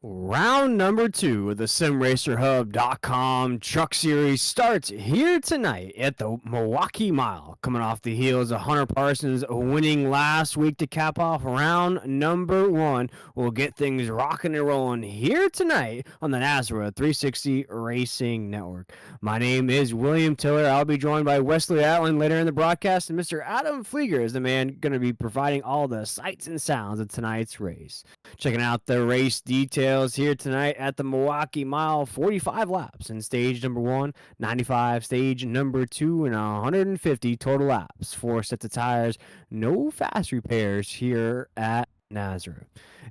Round number 2 of the SimRacerHub.com Truck Series starts here tonight at the Milwaukee Mile, coming off the heels of Hunter Parsons winning last week to cap off round number 1. We'll get things rocking and rolling here tonight on the NASRA 360 Racing Network. My name is William Tiller. I'll be joined by Wesley Allen later in the broadcast, and Mr. Adam Flieger is the man going to be providing all the sights and sounds of tonight's race. Checking out the race details here tonight at the Milwaukee Mile. 45 laps in stage number 1, 95 stage number 2, and 150 total laps. 4 sets of tires, no fast repairs here at NASRA.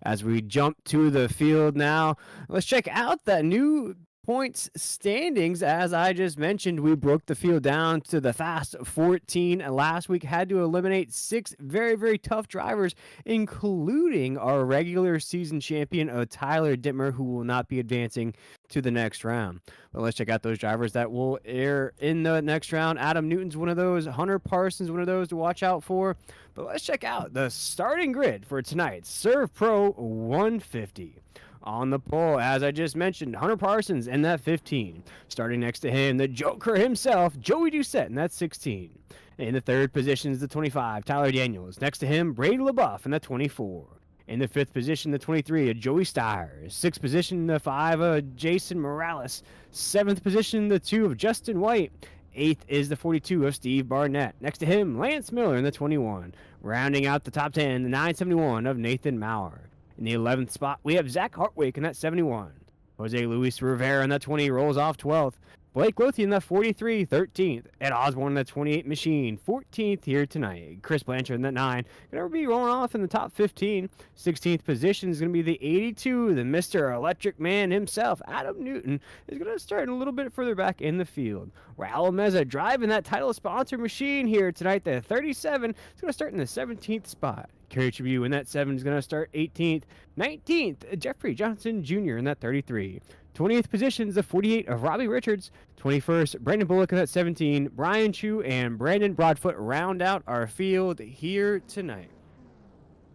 As we jump to the field now, let's check out that new points standings. As I just mentioned, we broke the field down to the fast 14 last week, had to eliminate 6 very, very tough drivers, including our regular season champion, Tyler Dittmer, who will not be advancing to the next round. But let's check out those drivers that will air in the next round. Adam Newton's one of those. Hunter Parsons, one of those to watch out for. But let's check out the starting grid for tonight's ServPro 150. On the pole, as I just mentioned, Hunter Parsons in that 15. Starting next to him, the Joker himself, Joey Doucette in that 16. In the third position is the 25, Tyler Daniels. Next to him, Brady LaBeouf in the 24. In the fifth position, the 23, Joey Stiers. Sixth position, the 5, Jason Morales. Seventh position, the 2 of Justin White. 8th is the 42 of Steve Barnett. Next to him, Lance Miller in the 21. Rounding out the top 10, the 971 of Nathan Maurer. In the 11th spot, we have Zach Hartwick in that 71. Jose Luis Rivera in that 20 rolls off 12th. Blake Lothian in that 43, 13th. Ed Osborne in that 28 machine, 14th here tonight. Chris Blanchard in that 9. Going to be rolling off in the top 15. 16th position is going to be the 82, the Mr. Electric Man himself, Adam Newton, is going to start a little bit further back in the field. Raul Meza driving that title sponsor machine here tonight. The 37 is going to start in the 17th spot. Kerry Tribune in that 7 is going to start 18th. 19th, Jeffrey Johnson Jr. in that 33. 20th position is the 48 of Robbie Richards. 21st, Brandon Bullock in that 17. Brian Chu and Brandon Broadfoot round out our field here tonight.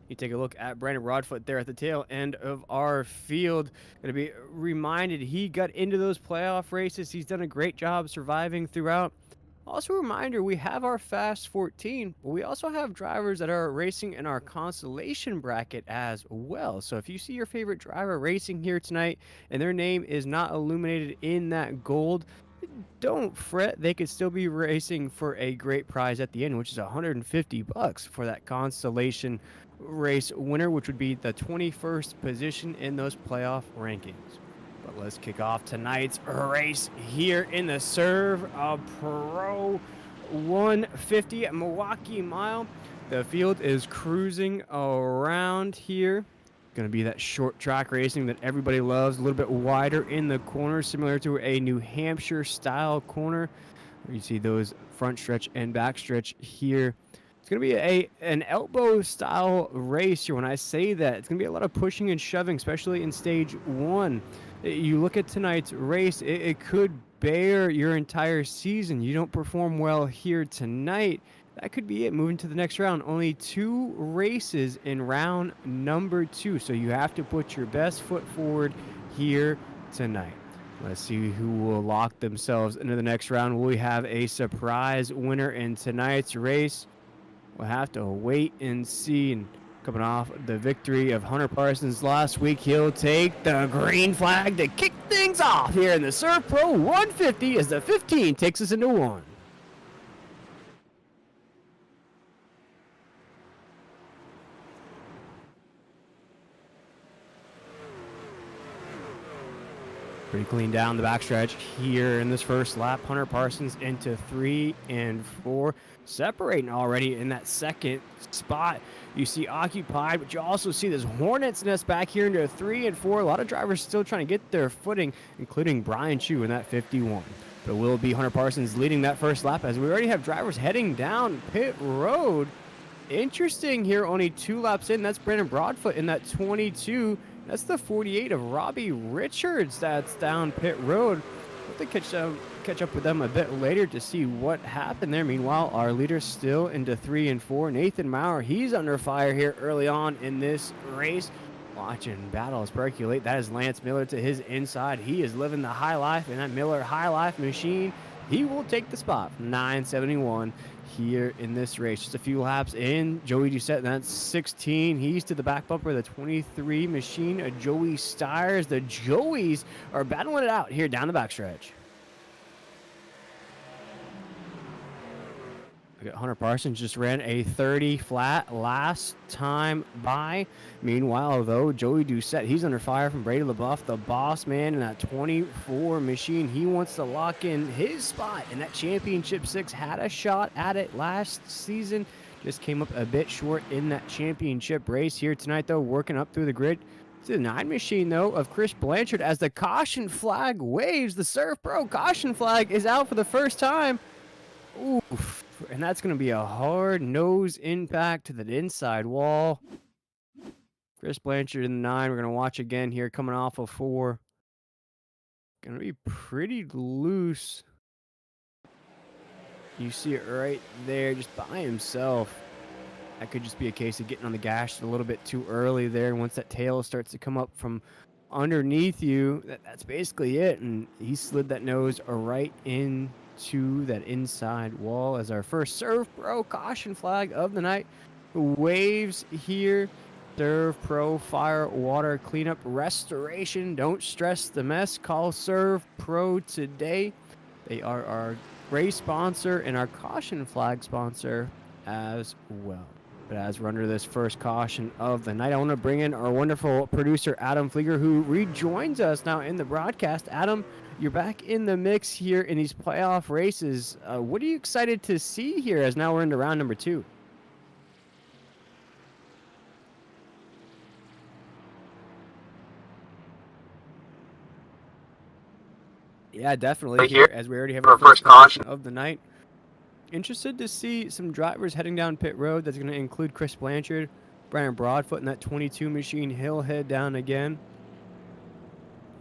You take a look at Brandon Broadfoot there at the tail end of our field. Going to be reminded he got into those playoff races. He's done a great job surviving throughout. Also a reminder, we have our Fast 14, but we also have drivers that are racing in our consolation bracket as well. So if you see your favorite driver racing here tonight and their name is not illuminated in that gold, don't fret. They could still be racing for a great prize at the end, which is $150 for that consolation race winner, which would be the 21st position in those playoff rankings. But let's kick off tonight's race here in the ServPro 150 at Milwaukee Mile. The field is cruising around here. Going to be that short track racing that everybody loves, a little bit wider in the corners, similar to a New Hampshire style corner. You see those front stretch and back stretch here. It's going to be an elbow style race here. When I say that, it's going to be a lot of pushing and shoving, especially in stage 1. You look at tonight's race, it could bear your entire season. You don't perform well here tonight, that could be it. Moving to the next round. Only 2 races in round number 2, so you have to put your best foot forward here tonight. Let's see who will lock themselves into the next round. Will we have a surprise winner in tonight's race? We'll have to wait and see. And coming off the victory of Hunter Parsons last week, he'll take the green flag to kick things off here in the ServPro 150 as the 15 takes us into 1. Pretty clean down the backstretch here in this first lap. Hunter Parsons into 3 and 4, separating already in that second spot. You see occupied, but you also see this hornet's nest back here into 3 and 4. A lot of drivers still trying to get their footing, including Brian Chu in that 51. But it will be Hunter Parsons leading that first lap as we already have drivers heading down pit road. Interesting here, only 2 laps in. That's Brandon Broadfoot in that 22. That's the 48 of Robbie Richards that's down pit road. We'll have to catch up with them a bit later to see what happened there. Meanwhile, our leader's still into 3 and 4. Nathan Maurer, he's under fire here early on in this race. Watching battles percolate. That is Lance Miller to his inside. He is living the high life in that Miller high life machine. He will take the spot from 971 here in this race. Just a few laps in. Joey Doucette, that's 16. He's to the back bumper, the 23 machine. Joey Stiers. The Joeys are battling it out here down the backstretch. Hunter Parsons just ran a 30 flat last time by. Meanwhile, though, Joey Doucette, he's under fire from Brady LaBeouf, the boss man in that 24 machine. He wants to lock in his spot in that championship 6. Had a shot at it last season. Just came up a bit short in that championship race here tonight, though, working up through the grid. It's the 9 machine, though, of Chris Blanchard as the caution flag waves. The ServPro caution flag is out for the first time. Oof. And that's going to be a hard nose impact to the inside wall. Chris Blanchard in the 9. We're going to watch again here coming off of 4. Going to be pretty loose. You see it right there just by himself. That could just be a case of getting on the gas a little bit too early there. Once that tail starts to come up from underneath you, that's basically it. And he slid that nose right into that inside wall as our first ServPro caution flag of the night waves here. ServPro fire water cleanup restoration. Don't stress the mess. Call ServPro today. They are our race sponsor and our caution flag sponsor as well. But as we're under this first caution of the night, I want to bring in our wonderful producer, Adam Flieger, who rejoins us now in the broadcast. Adam, you're back in the mix here in these playoff races. What are you excited to see here as now we're into round number 2? Yeah, definitely. Here, as we already have our first caution of the night. Interested to see some drivers heading down pit road. That's going to include Chris Blanchard, Brian Broadfoot, and that 22 machine. He'll head down again.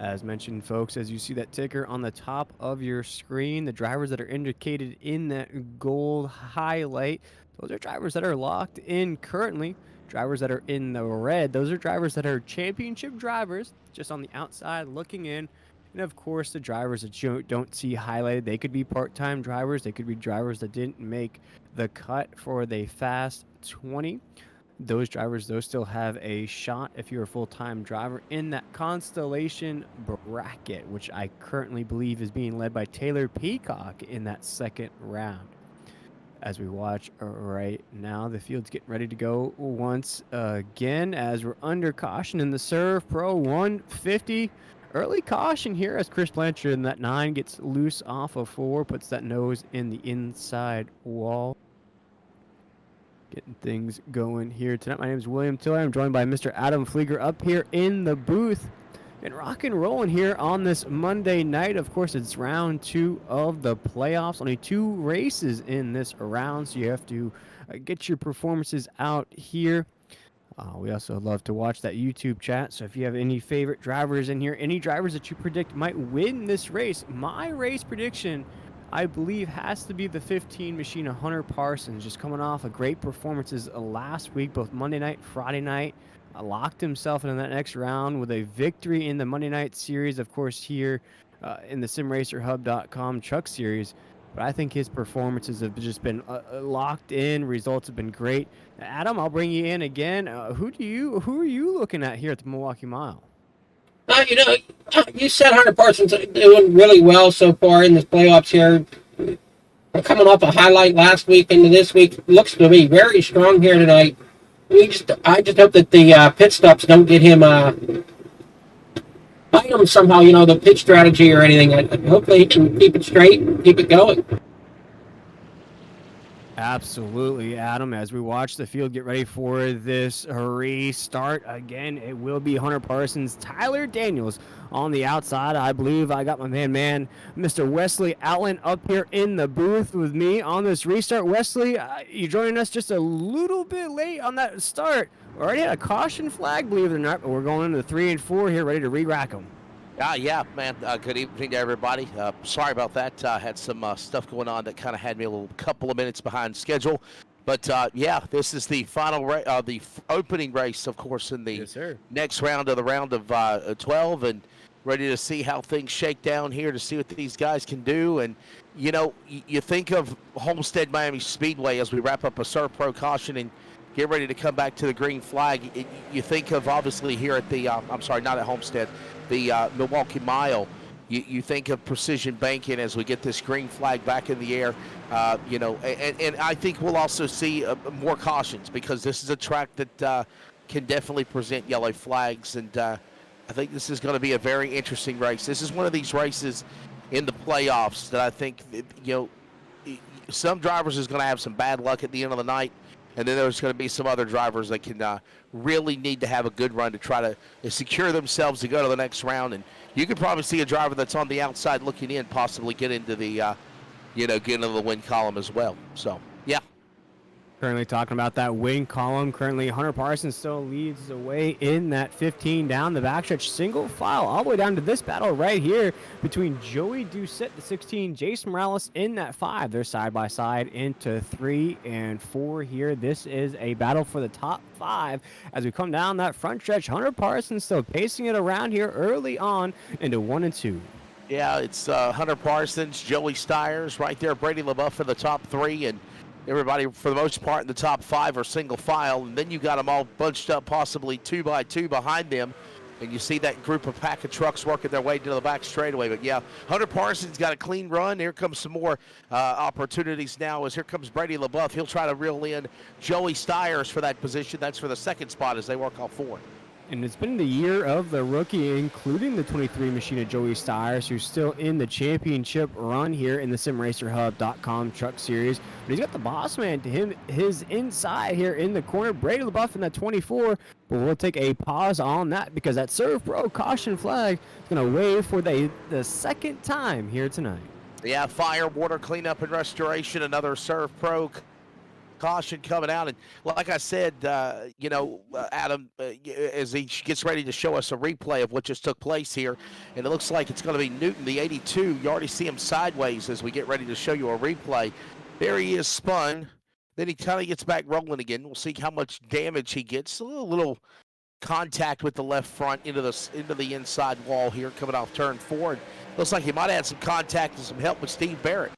As mentioned, folks, as you see that ticker on the top of your screen, the drivers that are indicated in that gold highlight, those are drivers that are locked in currently. Drivers that are in the red, those are drivers that are championship drivers, just on the outside looking in. And of course, the drivers that you don't see highlighted, they could be part-time drivers. They could be drivers that didn't make the cut for the Fast 20. Those drivers, those still have a shot if you're a full-time driver in that Constellation bracket, which I currently believe is being led by Taylor Peacock in that second round. As we watch right now, the field's getting ready to go once again as we're under caution in the ServPro 150. Early caution here as Chris Blanchard in that 9 gets loose off of 4, puts that nose in the inside wall. Getting things going here tonight. My name is William Tiller. I'm joined by Mr. Adam Flieger up here in the booth. And rock and rolling here on this Monday night. Of course, it's round 2 of the playoffs. Only 2 races in this round, so you have to get your performances out here. We also love to watch that YouTube chat, so if you have any favorite drivers in here, any drivers that you predict might win this race, my race prediction, I believe, has to be the 15 machine of Hunter Parsons, just coming off of great performances last week, both Monday night, Friday night. Locked himself into that next round with a victory in the Monday night series, of course, here in the SimRacerHub.com Truck Series. But I think his performances have just been locked in. Results have been great. Adam, I'll bring you in again. Who are you looking at here at the Milwaukee Mile? You said Hunter Parsons doing really well so far in the playoffs here. We're coming off a highlight last week into this week. Looks to be very strong here tonight. I just hope that the pit stops don't get him bite him somehow, the pit strategy or anything. Hopefully he can keep it straight and keep it going. Absolutely, Adam. As we watch the field get ready for this restart again, it will be Hunter Parsons, Tyler Daniels on the outside. I believe I got my man, Mr. Wesley Allen, up here in the booth with me on this restart. Wesley, you joining us just a little bit late on that start. We already had a caution flag, believe it or not, but we're going into 3 and 4 here, ready to re-rack them. Yeah, man. Good evening to everybody. Sorry about that. Had some stuff going on that kind of had me a couple of minutes behind schedule. But yeah, this is the final, the opening race, of course, in the next round of the round of 12, and ready to see how things shake down here to see what these guys can do. And you think of Homestead Miami Speedway as we wrap up a ServPro caution and get ready to come back to the green flag. You think of obviously here at the I'm sorry, not at Homestead, the Milwaukee Mile. You think of precision banking as we get this green flag back in the air, and I think we'll also see more cautions because this is a track that can definitely present yellow flags, and I think this is going to be a very interesting race. This is one of these races in the playoffs that I think, some drivers is going to have some bad luck at the end of the night. And then there's going to be some other drivers that can really need to have a good run to try to secure themselves to go to the next round. And you could probably see a driver that's on the outside looking in possibly get into the, get into the win column as well. So, yeah. Currently talking about that win column. Currently, Hunter Parsons still leads the way in that 15 down the backstretch. Single file all the way down to this battle right here between Joey Doucette, the 16, Jason Morales in that 5. They're side by side into 3 and 4 here. This is a battle for the top 5 as we come down that front stretch. Hunter Parsons still pacing it around here early on into 1 and 2. Yeah, it's Hunter Parsons, Joey Stiers right there, Brady LaBeouf in the top 3, and everybody, for the most part, in the top 5 are single file, and then you got them all bunched up possibly 2 by 2 behind them and you see that group of pack of trucks working their way to the back straightaway. But yeah, Hunter Parsons got a clean run. Here comes some more opportunities now as here comes Brady LaBeouf. He'll try to reel in Joey Stiers for that position. That's for the second spot as they work off forward. And it's been the year of the rookie, including the 23 machine of Joey Stiers, who's still in the championship run here in the SimRacerHub.com Truck Series. But he's got the boss man to his inside here in the corner. Brady LaBeouf in that 24. But we'll take a pause on that because that ServPro caution flag is going to wave for the second time here tonight. Yeah, fire, water cleanup, and restoration. Another ServPro caution coming out, and like I said, Adam, as he gets ready to show us a replay of what just took place here, and it looks like it's going to be Newton, the 82. You already see him sideways as we get ready to show you a replay. There he is, spun. Then he kind of gets back rolling again. We'll see how much damage he gets. A little contact with the left front into the inside wall here, coming off turn 4. Looks like he might have had some contact and some help with Steve Barrett.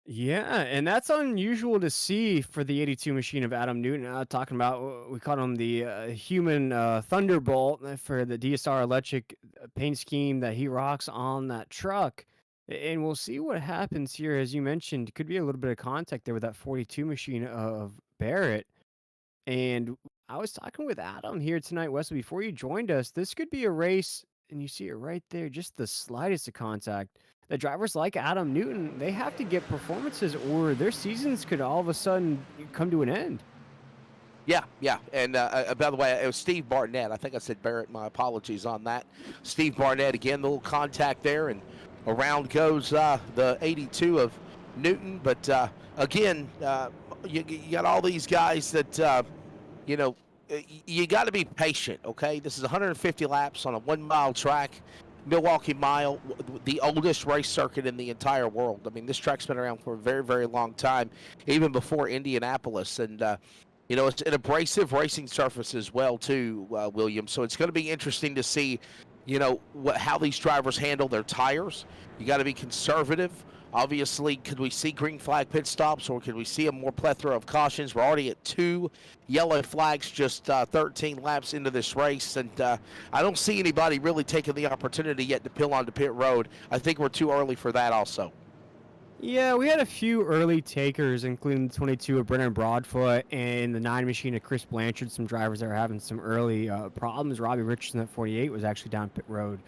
Yeah, and that's unusual to see for the 82 machine of Adam Newton. Talking about, we called him the human thunderbolt for the DSR electric paint scheme that he rocks on that truck. And we'll see what happens here. As you mentioned, could be a little bit of contact there with that 42 machine of Barrett. And I was talking with Adam here tonight, Wesley, before you joined us. This could be a race, and you see it right there, just the slightest of contact. The drivers like Adam Newton, they have to get performances or their seasons could all of a sudden come to an end. Yeah. And by the way, it was Steve Barnett. I think I said Barrett. My apologies on that. Steve Barnett, again, the little contact there, and around goes the 82 of Newton. But, again, you got all these guys that, you got to be patient, okay? This is 150 laps on a 1-mile track. Milwaukee Mile, the oldest race circuit in the entire world. I mean, this track's been around for a very, very long time, even before Indianapolis. And, it's an abrasive racing surface as well, too, William. So it's going to be interesting to see, how these drivers handle their tires. You got to be conservative. Obviously, could we see green flag pit stops, or could we see a more plethora of cautions? We're already at 2 yellow flags just 13 laps into this race, and I don't see anybody really taking the opportunity yet to peel onto pit road. I think we're too early for that also. Yeah, we had a few early takers, including the 22 of Brennan Broadfoot and the 9 machine of Chris Blanchard. Some drivers that are having some early problems. Robbie Richardson at 48 was actually down pit road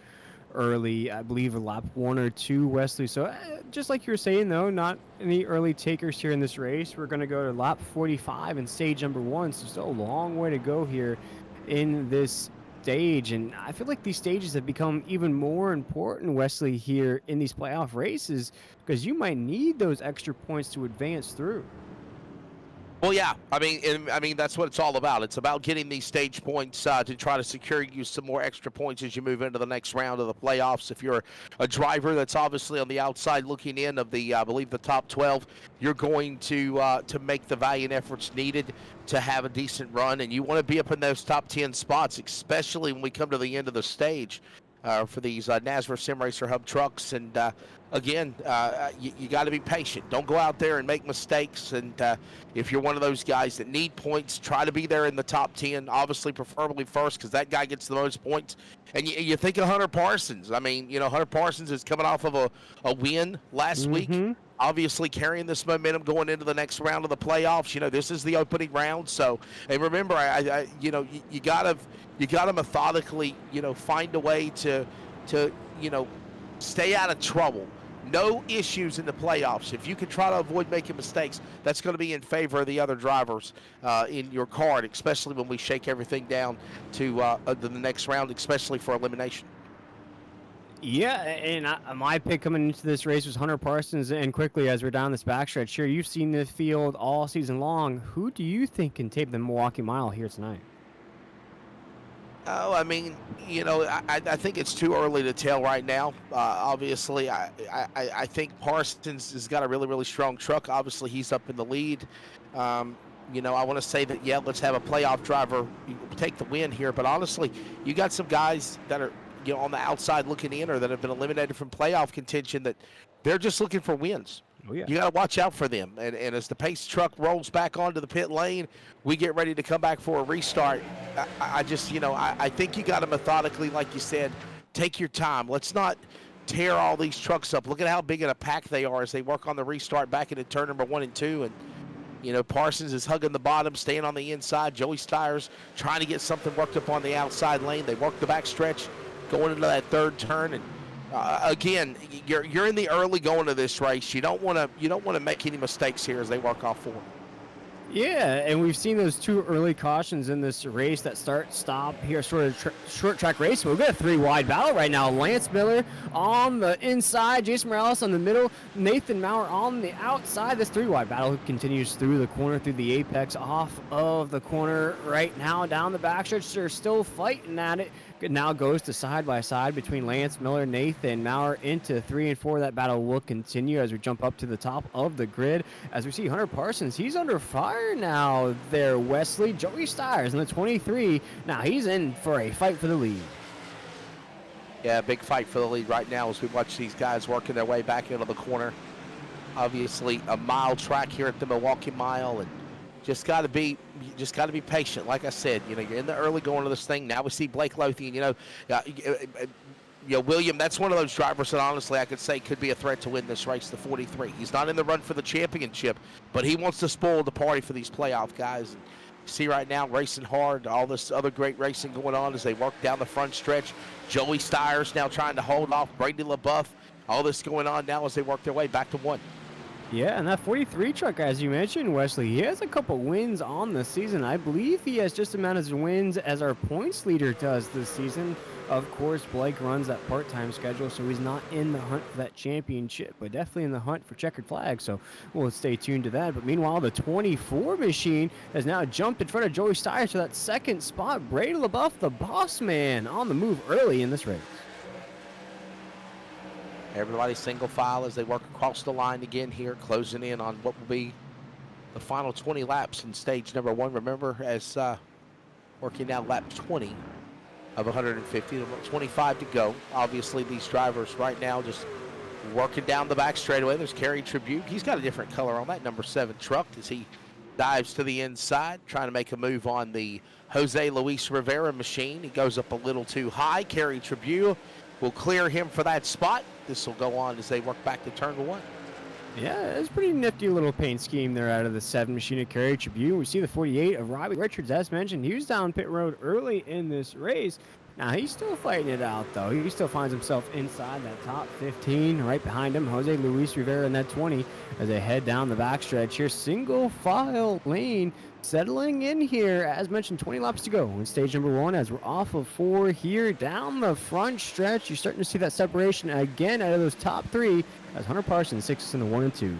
early, I believe, a lap 1 or 2, Wesley. So just like you were saying, though, not any early takers here in this race. We're going to go to lap 45 in stage number 1, so still a long way to go here in this stage. And I feel like these stages have become even more important, Wesley, here in these playoff races, because you might need those extra points to advance through. Well, yeah. I mean, that's what it's all about. It's about getting these stage points to try to secure you some more extra points as you move into the next round of the playoffs. If you're a driver that's obviously on the outside looking in of the, I believe, the top 12, you're going to make the valiant efforts needed to have a decent run, and you want to be up in those top 10 spots, especially when we come to the end of the stage for these NASCAR Sim Racer Hub trucks. And again, you got to be patient. Don't go out there and make mistakes. And if you're one of those guys that need points, try to be there in the top 10, obviously preferably first, because that guy gets the most points. And you think of Hunter Parsons. I mean, Hunter Parsons is coming off of a win last week, obviously carrying this momentum going into the next round of the playoffs. This is the opening round. So, and remember, you gotta methodically, find a way to stay out of trouble. No issues in the playoffs. If you can try to avoid making mistakes, that's going to be in favor of the other drivers in your card, especially when we shake everything down to the next round, especially for elimination. Yeah, and my pick coming into this race was Hunter Parsons. And quickly, as we're down this backstretch here, you've seen this field all season long. Who do you think can take the Milwaukee Mile here tonight? Oh, I mean, I think it's too early to tell right now. Obviously, I think Parsons has got a really, really strong truck. Obviously, he's up in the lead. I want to say that, yeah, let's have a playoff driver take the win here. But honestly, you got some guys that are, on the outside looking in, or that have been eliminated from playoff contention, that they're just looking for wins. Oh, yeah. You got to watch out for them. And as the pace truck rolls back onto the pit lane, we get ready to come back for a restart. I just, I think you got to methodically, like you said, take your time. Let's not tear all these trucks up. Look at how big of a pack they are as they work on the restart back into turn number 1 and 2. And, Parsons is hugging the bottom, staying on the inside. Joey Steyer's trying to get something worked up on the outside lane. They work the back stretch, going into that third turn. And again, you're in the early going of this race. You don't want to make any mistakes here as they work off forward. Yeah, and we've seen those 2 early cautions in this race that stop here, sort of short track race. We've got a 3 wide battle right now. Lance Miller on the inside, Jason Morales on the middle, Nathan Maurer on the outside. This 3 wide battle continues through the corner, through the apex, off of the corner right now, down the backstretch. They're still fighting at it. It now goes to side by side between Lance Miller, Nathan Maurer into 3 and 4. That battle will continue as we jump up to the top of the grid. As we see Hunter Parsons, he's under fire now there, Wesley. Joey Steyer's in the 23. Now he's in for a fight for the lead. Yeah, big fight for the lead right now as we watch these guys working their way back into the corner. Obviously, a mile track here at the Milwaukee Mile, and just got to be patient. Like I said, you're in the early going of this thing. Now we see Blake Lothian. William, that's one of those drivers that honestly I could say could be a threat to win this race, the 43. He's not in the run for the championship, but he wants to spoil the party for these playoff guys. And you see right now, racing hard, all this other great racing going on as they work down the front stretch. Joey Steyer's now trying to hold off Brady LaBeouf. All this going on now as they work their way back to 1. Yeah, and that 43 truck, as you mentioned, Wesley, he has a couple wins on the season. I believe he has just as amount of wins as our points leader does this season. Of course, Blake runs that part-time schedule, so he's not in the hunt for that championship, but definitely in the hunt for checkered flag, so we'll stay tuned to that. But meanwhile, the 24 machine has now jumped in front of Joey Steyer to that second spot. Brady LaBeouf, the boss man, on the move early in this race. Everybody single file as they work across the line again here, closing in on what will be the final 20 laps in stage number 1. Remember, as working now lap 20 of 150, 25 to go. Obviously, these drivers right now just working down the back straightaway. There's Kerry Tribute. He's got a different color on that number 7 truck as he dives to the inside, trying to make a move on the Jose Luis Rivera machine. He goes up a little too high. Kerry Tribute will clear him for that spot. This will go on as they work back to turn 1. Yeah, it's a pretty nifty little paint scheme there out of the 7 machine of Kerry Tribune. We see the 48 of Robbie Richards, as mentioned. He was down pit road early in this race. Now, he's still fighting it out, though. He still finds himself inside that top 15. Right behind him, Jose Luis Rivera in that 20 as they head down the backstretch here. Single file lane settling in here. As mentioned, 20 laps to go in stage number 1 as we're off of 4 here down the front stretch. You're starting to see that separation again out of those top 3 as Hunter Parsons 6 in the 1 and 2.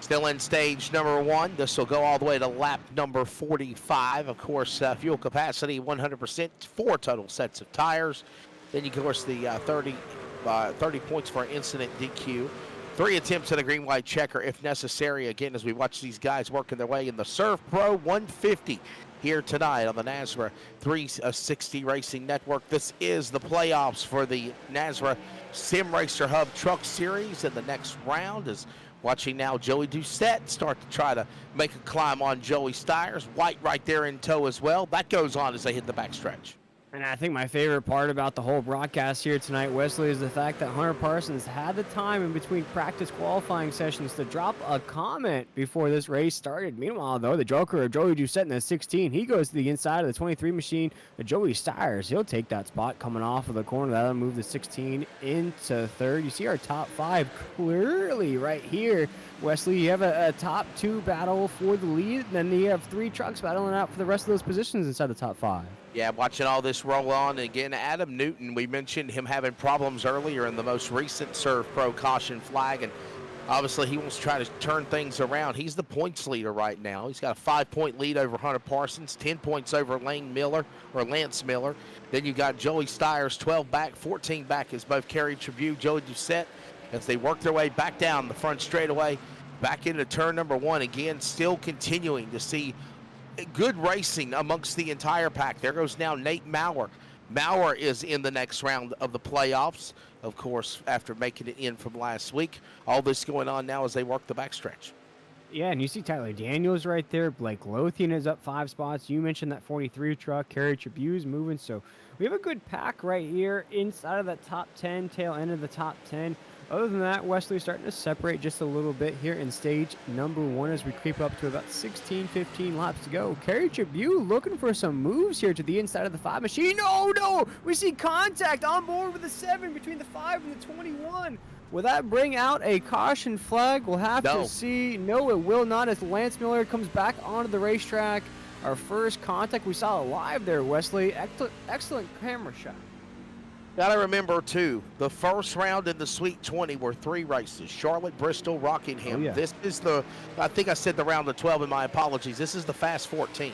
Still in stage number 1. This will go all the way to lap number 45. Of course, fuel capacity 100%, 4 total sets of tires. Then, of course, the 30 points for incident DQ. 3 attempts at a green-white checker if necessary. Again, as we watch these guys working their way in the ServPro 150 here tonight on the NASRA 360 Racing Network. This is the playoffs for the NASRA Sim Racer Hub Truck Series. And the next round is watching now Joey Doucette start to try to make a climb on Joey Steyer's. White right there in tow as well. That goes on as they hit the backstretch. And I think my favorite part about the whole broadcast here tonight, Wesley, is the fact that Hunter Parsons had the time in between practice qualifying sessions to drop a comment before this race started. Meanwhile, though, the Joker of Joey Doucette in the 16, he goes to the inside of the 23 machine. Joey Steyer's, he'll take that spot coming off of the corner. That'll move the 16 into third. You see our top 5 clearly right here. Wesley, you have a top 2 battle for the lead, and then you have 3 trucks battling out for the rest of those positions inside the top 5. Yeah, watching all this roll on. Again, Adam Newton, we mentioned him having problems earlier in the most recent ServPro caution flag, and obviously he wants to try to turn things around. He's the points leader right now. He's got a 5-point lead over Hunter Parsons, 10 points over Lance Miller. Then you got Joey Steyer's 12 back, 14 back is both Kerry Tribune, Joey Doucette, as they work their way back down the front straightaway, back into turn number 1. Again, still continuing to see good racing amongst the entire pack. There goes now Nate Maurer Maurer is in the next round of the playoffs, of course, after making it in from last week. All this going on now as they work the backstretch. Yeah, and you see Tyler Daniels right there. Blake Lothian is up 5 spots. You mentioned that 43 truck. Kerry Tribue's moving. So we have a good pack right here inside of that top 10, tail end of the top 10. Other than that, Wesley's starting to separate just a little bit here in stage number 1 as we creep up to about 16, 15 laps to go. Kerry Tribue looking for some moves here to the inside of the 5 machine. Oh, no! We see contact on board with the 7 between the 5 and the 21. Will that bring out a caution flag? We'll have to see. No, it will not as Lance Miller comes back onto the racetrack. Our first contact, we saw it live there, Wesley. Excellent camera shot. Got to remember, too, the first round in the Sweet 20 were 3 races. Charlotte, Bristol, Rockingham. Oh, yeah. This is I think I said the round of 12 in my apologies. This is the Fast 14.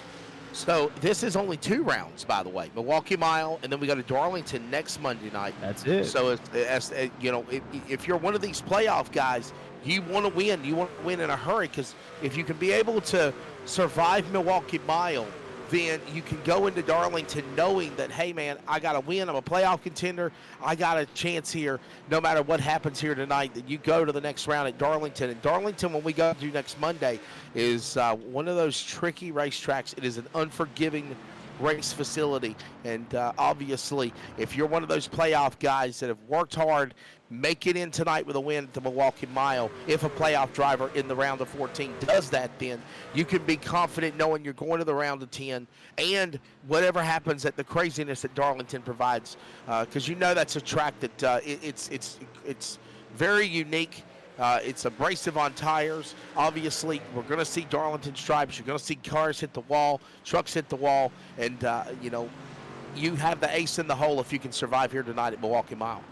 So this is only 2 rounds, by the way. Milwaukee Mile, and then we go to Darlington next Monday night. That's it. So, if you're one of these playoff guys, you want to win. You want to win in a hurry, because if you can be able to survive Milwaukee Mile, then you can go into Darlington knowing that, hey, man, I got to win. I'm a playoff contender. I got a chance here no matter what happens here tonight. That you go to the next round at Darlington. And Darlington, when we go to next Monday, is one of those tricky racetracks. It is an unforgiving race facility. And obviously, if you're one of those playoff guys that have worked hard, make it in tonight with a win at the Milwaukee Mile. If a playoff driver in the round of 14 does that, then you can be confident knowing you're going to the round of 10 and whatever happens at the craziness that Darlington provides, because that's a track that it's very unique. It's abrasive on tires. Obviously, we're going to see Darlington stripes. You're going to see cars hit the wall, trucks hit the wall, and you have the ace in the hole if you can survive here tonight at Milwaukee Mile.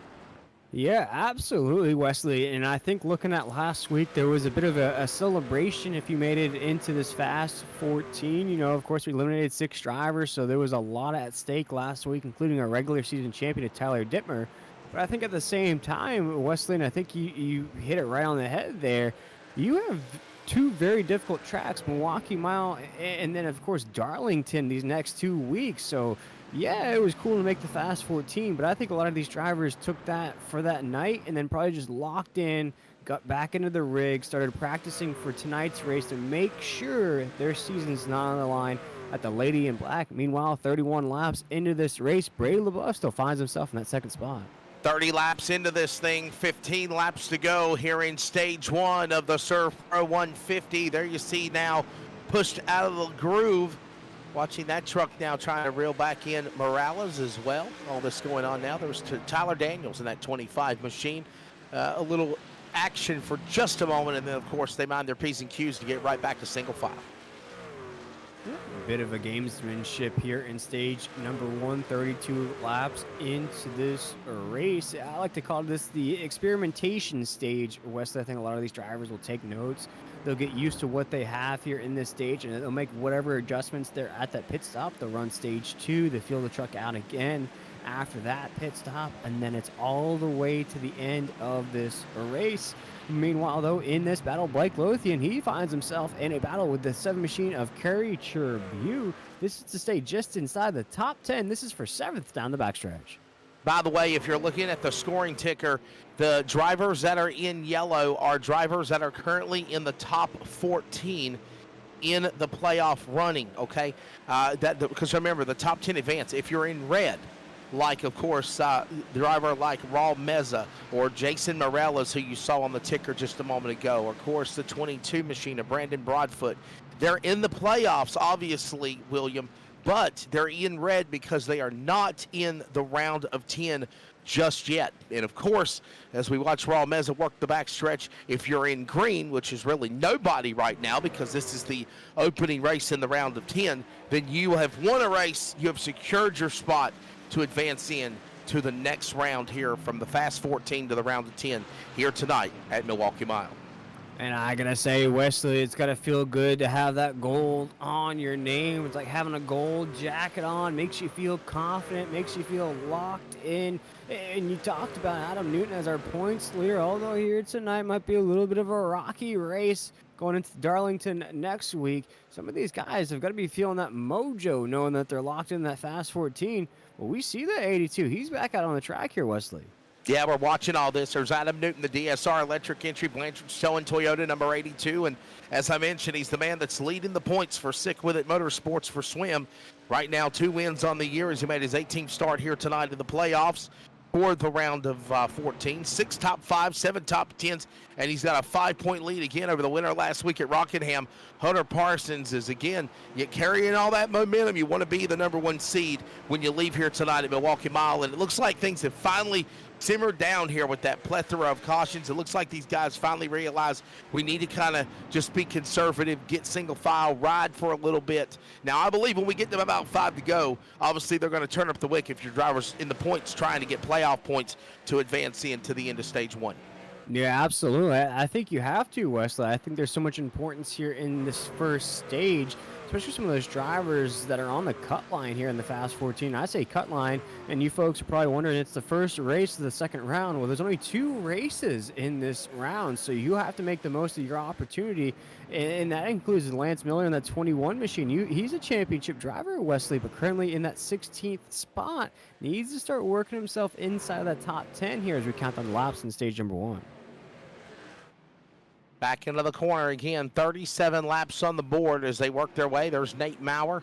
Yeah, absolutely, Wesley. And I think looking at last week, there was a bit of a celebration if you made it into this Fast 14. Of course, we eliminated 6 drivers, so there was a lot at stake last week, including our regular season champion, Tyler Dittmer. But I think at the same time, Wesley, and I think you hit it right on the head there, you have 2 very difficult tracks, Milwaukee Mile and then, of course, Darlington these next 2 weeks. So, yeah, it was cool to make the Fast 14, but I think a lot of these drivers took that for that night and then probably just locked in, got back into the rig, started practicing for tonight's race to make sure their season's not on the line at the Lady in Black. Meanwhile, 31 laps into this race, Brady LeBeau still finds himself in that second spot. 30 laps into this thing, 15 laps to go here in stage 1 of the ServPro 150. There you see now pushed out of the groove. Watching that truck now trying to reel back in Morales as well. All this going on now. There was Tyler Daniels in that 25 machine. A little action for just a moment, and then, of course, they mind their P's and Q's to get right back to single file. A bit of a gamesmanship here in stage number 1, 32 laps into this race. I like to call this the experimentation stage. West, I think a lot of these drivers will take notes. They'll get used to what they have here in this stage, and they'll make whatever adjustments they're at that pit stop. They'll run stage 2. They feel the truck out again after that pit stop, and then it's all the way to the end of this race. Meanwhile, though, in this battle, Blake Lothian, he finds himself in a battle with the 7 machine of Kerry Tribue. This is to stay just inside the top 10. This is for 7th down the backstretch. By the way, if you're looking at the scoring ticker, the drivers that are in yellow are drivers that are currently in the top 14 in the playoff running, okay? Because remember, the top 10 advance. If you're in red, like, of course, driver like Raul Meza or Jason Morales, who you saw on the ticker just a moment ago, or, of course, the 22 machine of Brandon Broadfoot. They're in the playoffs, obviously, William, but they're in red because they are not in the round of 10 just yet. And, of course, as we watch Raul Meza work the backstretch, if you're in green, which is really nobody right now because this is the opening race in the round of 10, then you have won a race, you have secured your spot to advance in to the next round here from the Fast 14 to the round of 10 here tonight at Milwaukee Mile. And I gotta say, Wesley, it's gotta feel good to have that gold on your name. It's like having a gold jacket on, makes you feel confident, makes you feel locked in. And you talked about Adam Newton as our points leader, although here tonight might be a little bit of a rocky race. going into Darlington next week. Some of these guys have got to be feeling that mojo, knowing that they're locked in that Fast 14. Well, we see that 82. He's back out on the track here, Wesley. Yeah, we're watching all this. There's Adam Newton, the DSR electric entry, Blanchard showing Toyota number 82. And as I mentioned, he's the man that's leading the points for Sick With It Motorsports for Swim. Right now, 2 wins on the year as he made his 18th start here tonight in the playoffs for the round of 14. 6 top 5, 7 top 10s, and he's got a 5-point lead again over the winner last week at Rockingham. Hunter Parsons is, again, you carrying all that momentum. You want to be the number 1 seed when you leave here tonight at Milwaukee Mile, and it looks like things have finally simmered down here with that plethora of cautions. It looks like these guys finally realize we need to kind of just be conservative, get single file, ride for a little bit. Now, I believe when we get them about 5 to go, obviously they're going to turn up the wick if your driver's in the points trying to get playoff points to advance into the end of stage 1. Yeah, absolutely. I think you have to, Wesley. I think there's so much importance here in this first stage, especially some of those drivers that are on the cut line here in the Fast 14. I say cut line, and you folks are probably wondering it's the first race of the second round. Well, there's only 2 races in this round, so you have to make the most of your opportunity, and that includes Lance Miller in that 21 machine. He's a championship driver, Wesley, but currently in that 16th spot. Needs to start working himself inside of that top 10 here as we count down the laps in stage number 1. Back into the corner again, 37 laps on the board as they work their way. There's Nate Maurer.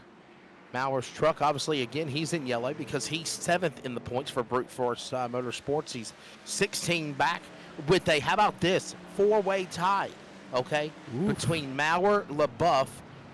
Maurer's truck, obviously, again, he's in yellow because he's 7th in the points for Brute Force Motorsports. He's 16 back with a, how about this, 4-way tie, okay, between Maurer, LaBeouf,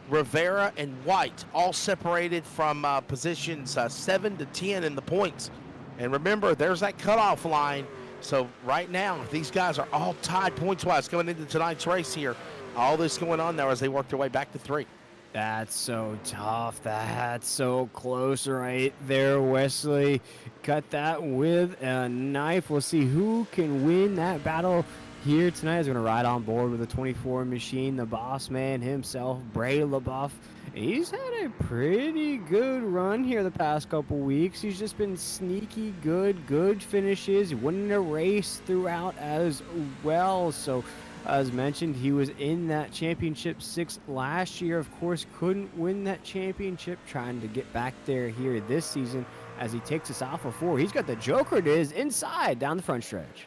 Rivera, and White, all separated from positions 7 to 10 in the points. And remember, there's that cutoff line. So right now, these guys are all tied points-wise coming into tonight's race here. All this going on now as they work their way back to 3. That's so tough. That's so close right there, Wesley. Cut that with a knife. We'll see who can win that battle here tonight. Is going to ride on board with the 24 machine, the boss man himself, Bray LaBeouf. He's had a pretty good run here the past couple weeks. He's just been sneaky good finishes, winning a race throughout as well. So, as mentioned, he was in that championship 6 last year. Of course, couldn't win that championship, trying to get back there here this season as he takes us Alpha 4. He's got the Joker it is inside down the front stretch.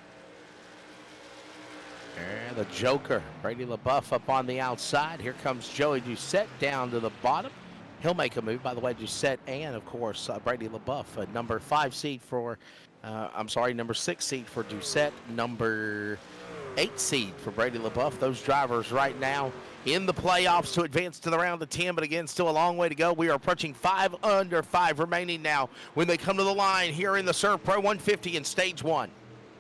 And the Joker, Brady LaBeouf up on the outside. Here comes Joey Doucette down to the bottom. He'll make a move. By the way, Doucette and, of course, Brady LaBeouf, number 5 seed for, number 6 seed for Doucette, number 8 seed for Brady LaBeouf. Those drivers right now in the playoffs to advance to the round of 10, but again, still a long way to go. We are approaching 5 under 5 remaining now when they come to the line here in the ServPro 150 in stage 1.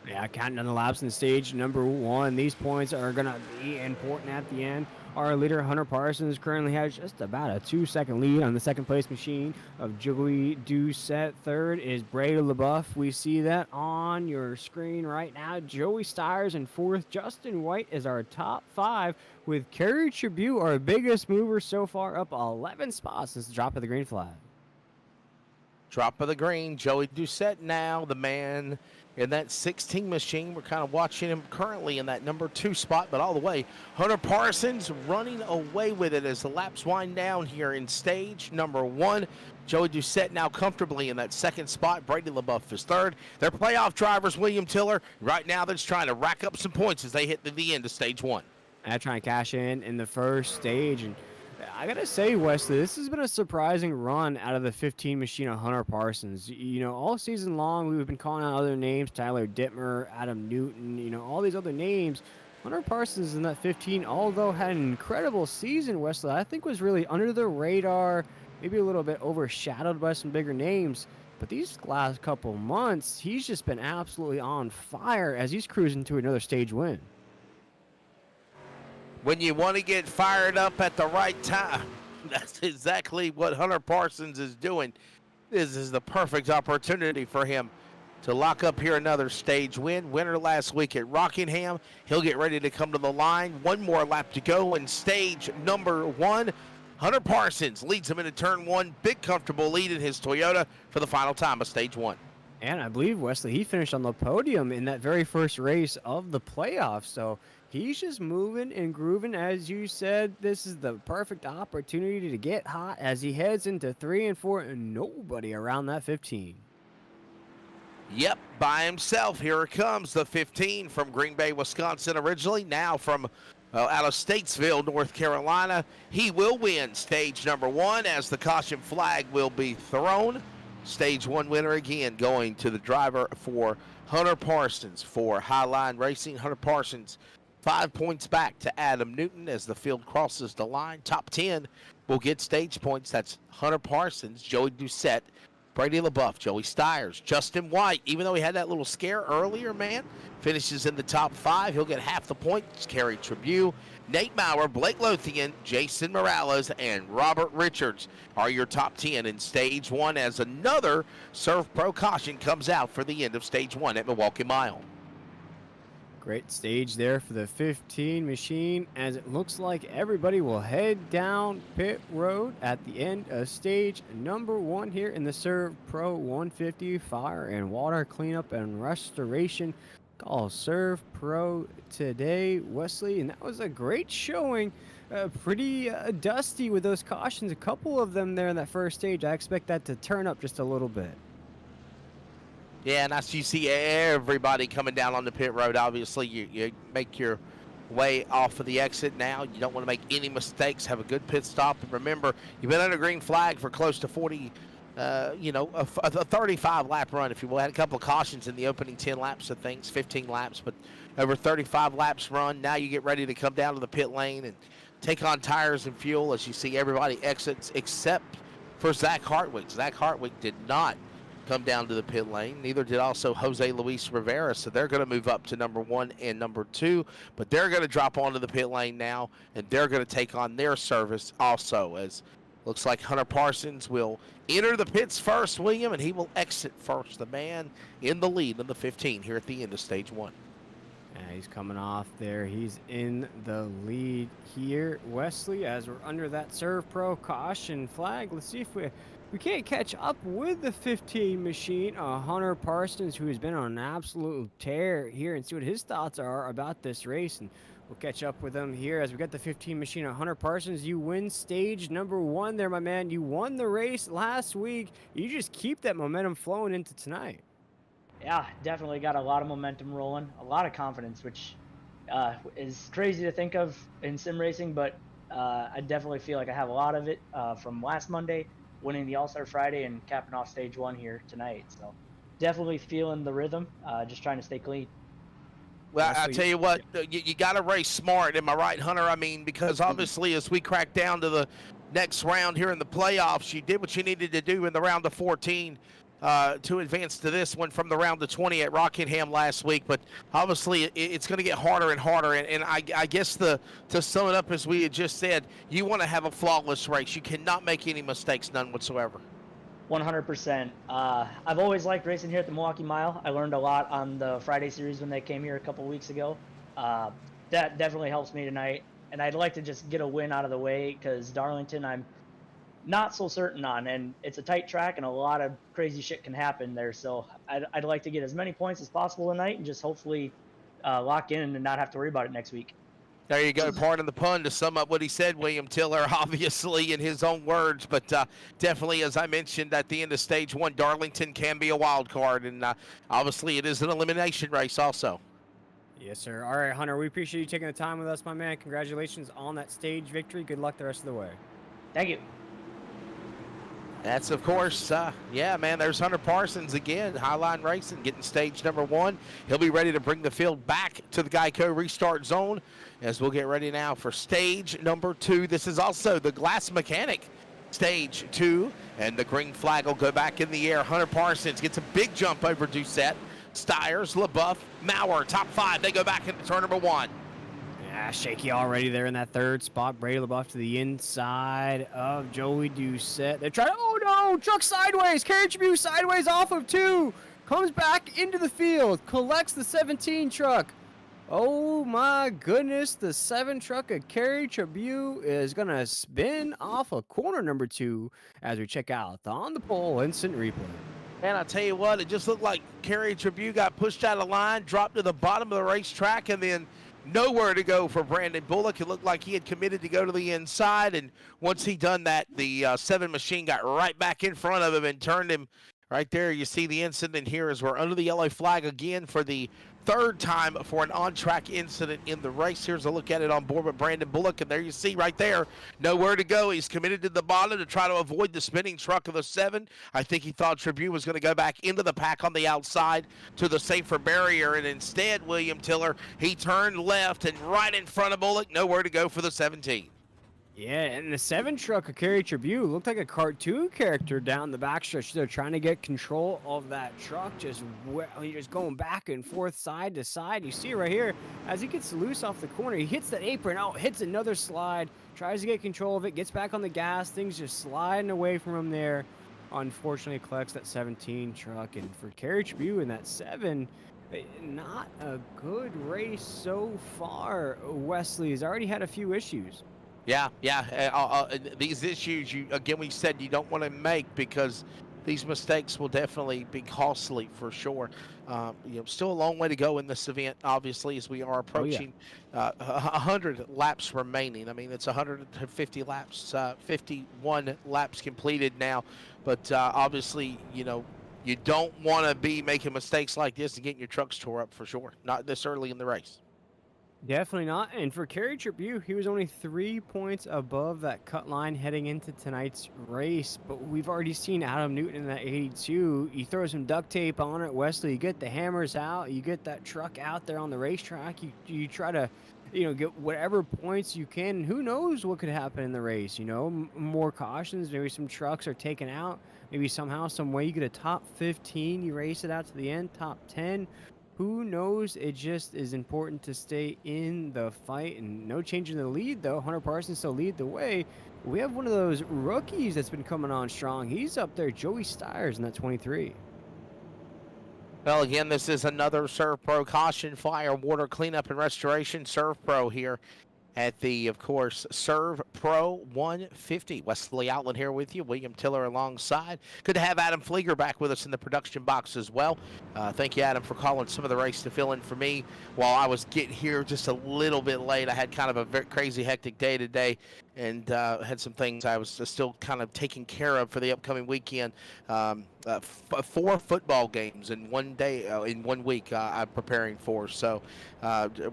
Yeah, counting down the laps in stage number 1. These points are going to be important at the end. Our leader, Hunter Parsons, currently has just about a 2-second lead on the second place machine of Joey Doucette. Third is Bray LaBeouf. We see that on your screen right now. Joey Stiers in 4th. Justin White is our top 5, with Kerry Tribute, our biggest mover so far, up 11 spots since the drop of the green flag. Drop of the green. Joey Doucette now, the man in that 16 machine. We're kind of watching him currently in that number 2 spot, but all the way, Hunter Parsons running away with it as the laps wind down here in stage number 1. Joey Doucette now comfortably in that 2nd spot. Brady LaBeouf is 3rd. Their playoff drivers, William Tiller, right now they're just trying to rack up some points as they hit the end of stage 1. I try and cash in the first stage, and I gotta say, Wesley, this has been a surprising run out of the 15 machine of Hunter Parsons. You know, all season long, we've been calling out other names, Tyler Dittmer, Adam Newton, you know, all these other names. Hunter Parsons in that 15, although had an incredible season, Wesley, I think was really under the radar, maybe a little bit overshadowed by some bigger names. But these last couple months, he's just been absolutely on fire as he's cruising to another stage win. When you want to get fired up at the right time, that's exactly what Hunter Parsons is doing. This is the perfect opportunity for him to lock up here another stage win. Winner last week at Rockingham. He'll get ready to come to the line. One more lap to go in stage number 1. Hunter Parsons leads him into turn 1. Big comfortable lead in his Toyota for the final time of stage 1. And I believe, Wesley, he finished on the podium in that very first race of the playoffs. So he's just moving and grooving. As you said, this is the perfect opportunity to get hot as he heads into 3 and 4 and nobody around that 15. Yep, by himself. Here it comes, the 15 from Green Bay, Wisconsin originally, now from out of Statesville, North Carolina. He will win stage number 1 as the caution flag will be thrown. Stage 1 winner again going to the driver for Hunter Parsons for Highline Racing. Hunter Parsons 5 points back to Adam Newton as the field crosses the line. Top 10 will get stage points. That's Hunter Parsons, Joey Doucette, Brady LaBeouf, Joey Stiers, Justin White, even though he had that little scare earlier, man, finishes in the top 5. He'll get half the points. Kerry Tribune, Nate Maurer, Blake Lothian, Jason Morales, and Robert Richards are your top 10 in stage 1 as another ServPro caution comes out for the end of stage 1 at Milwaukee Mile. Great stage there for the 15 machine, as it looks like everybody will head down pit road at the end of stage number 1 here in the ServPro 150 Fire and Water Cleanup and Restoration. Call ServPro today, Wesley, and that was a great showing. Pretty dusty with those cautions, a couple of them there in that first stage. I expect that to turn up just a little bit. Yeah, and as you see everybody coming down on the pit road, obviously you make your way off of the exit now. You don't want to make any mistakes. Have a good pit stop. And remember, you've been under green flag for close to 40, a 35-lap run, if you will. Had a couple of cautions in the opening 10 laps of things, 15 laps, but over 35 laps run. Now you get ready to come down to the pit lane and take on tires and fuel as you see everybody exits except for Zach Hartwig. Zach Hartwig did not come down to the pit lane. Neither did also Jose Luis Rivera, so they're going to move up to number 1 and number 2, but they're going to drop onto the pit lane now, and they're going to take on their service also, as looks like Hunter Parsons will enter the pits first, William, and he will exit first. The man in the lead in the 15 here at the end of stage 1. Yeah, he's coming off there. He's in the lead here, Wesley, as we're under that ServPro caution flag. Let's see if we can't catch up with the 15 machine. Hunter Parsons, who has been on an absolute tear here, and see what his thoughts are about this race. And we'll catch up with him here as we got the 15 machine. Hunter Parsons, you win stage number 1 there, my man. You won the race last week. You just keep that momentum flowing into tonight. Yeah, definitely got a lot of momentum rolling, a lot of confidence, which is crazy to think of in sim racing, but I definitely feel like I have a lot of it from last Monday, winning the All-Star Friday and capping off stage 1 here tonight. So definitely feeling the rhythm, just trying to stay clean. Well, I tell you what, you got to race smart. Am I right, Hunter? I mean, because obviously as we crack down to the next round here in the playoffs, you did what you needed to do in the round of 14 to advance to this one from the round of 20 at Rockingham last week. But obviously it's going to get harder and harder. And I guess to sum it up, as we had just said, you want to have a flawless race. You cannot make any mistakes, none whatsoever. 100%. I've always liked racing here at the Milwaukee Mile. I learned a lot on the Friday series when they came here a couple weeks ago. That definitely helps me tonight. And I'd like to just get a win out of the way because Darlington I'm not so certain on, and it's a tight track and a lot of crazy shit can happen there. So I'd like to get as many points as possible tonight and just hopefully lock in and not have to worry about it next week. There you go. Pardon the pun to sum up what he said, William Tiller, obviously in his own words, but definitely, as I mentioned at the end of stage 1, Darlington can be a wild card, and obviously it is an elimination race also. Yes, sir. All right, Hunter, we appreciate you taking the time with us, my man. Congratulations on that stage victory. Good luck the rest of the way. Thank you. That's, of course, yeah, man, there's Hunter Parsons again, Highline Racing, getting stage number 1. He'll be ready to bring the field back to the Geico restart zone as we'll get ready now for stage number 2. This is also the Glass Mechanic stage 2, and the green flag will go back in the air. Hunter Parsons gets a big jump over Doucette, Stiers, LaBeouf, Maurer, top 5. They go back into turn number 1. Yeah, shaky already there in that third spot. Brady LaBeouf to the inside of Joey Doucette. They're trying to, oh no, truck sideways. Kerry Tribune sideways off of 2. Comes back into the field. Collects the 17 truck. Oh my goodness, the 7 truck of Kerry Tribune is going to spin off of corner number 2 as we check out the on the pole instant replay. And I tell you what, it just looked like Kerry Tribune got pushed out of line, dropped to the bottom of the racetrack, and then nowhere to go for Brandon Bullock. It looked like he had committed to go to the inside, and once he done that, the 7 machine got right back in front of him and turned him right there. You see the incident here as we're under the yellow flag again for the 3rd time for an on-track incident in the race. Here's a look at it on board with Brandon Bullock, and there you see right there, nowhere to go. He's committed to the bottom to try to avoid the spinning truck of the 7. I think he thought Tribune was going to go back into the pack on the outside to the safer barrier, and instead, William Tiller, he turned left and right in front of Bullock, nowhere to go for the 17. Yeah, and the 7 truck of Kerry Tribune looked like a cartoon character down the backstretch. They're trying to get control of that truck, just going back and forth, side to side. You see it right here as he gets loose off the corner. He hits that apron, hits another slide, tries to get control of it, gets back on the gas. Things just sliding away from him there. Unfortunately, collects that 17 truck, and for Kerry Tribune and that 7. Not a good race so far. Wesley has already had a few issues. Yeah. These issues, we said you don't want to make because these mistakes will definitely be costly for sure. Still a long way to go in this event, obviously, as we are approaching 100 laps remaining. I mean, it's 150 laps, 51 laps completed now. But obviously, you don't want to be making mistakes like this and getting your trucks tore up for sure. Not this early in the race. Definitely not. And for Kerry Tribune, he was only 3 points above that cut line heading into tonight's race. But we've already seen Adam Newton in that 82. You throw some duct tape on it, Wesley. You get the hammers out. You get that truck out there on the racetrack. You try to, get whatever points you can. Who knows what could happen in the race? More cautions. Maybe some trucks are taken out. Maybe somehow, some way, you get a top 15. You race it out to the end, top 10. Who knows? It just is important to stay in the fight, and no change in the lead, though. Hunter Parsons still lead the way. We have one of those rookies that's been coming on strong. He's up there, Joey Stiers in that 23. Well, again, this is another ServPro caution, fire, water cleanup, and restoration. ServPro here at the, of course, ServPro 150. Wesley Outland here with you. William Tiller alongside. Good to have Adam Flieger back with us in the production box as well. Thank you, Adam, for calling some of the race to fill in for me while I was getting here just a little bit late. I had kind of a very crazy, hectic day today and had some things I was still kind of taking care of for the upcoming weekend. 4 football games in one day, in 1 week I'm preparing for. So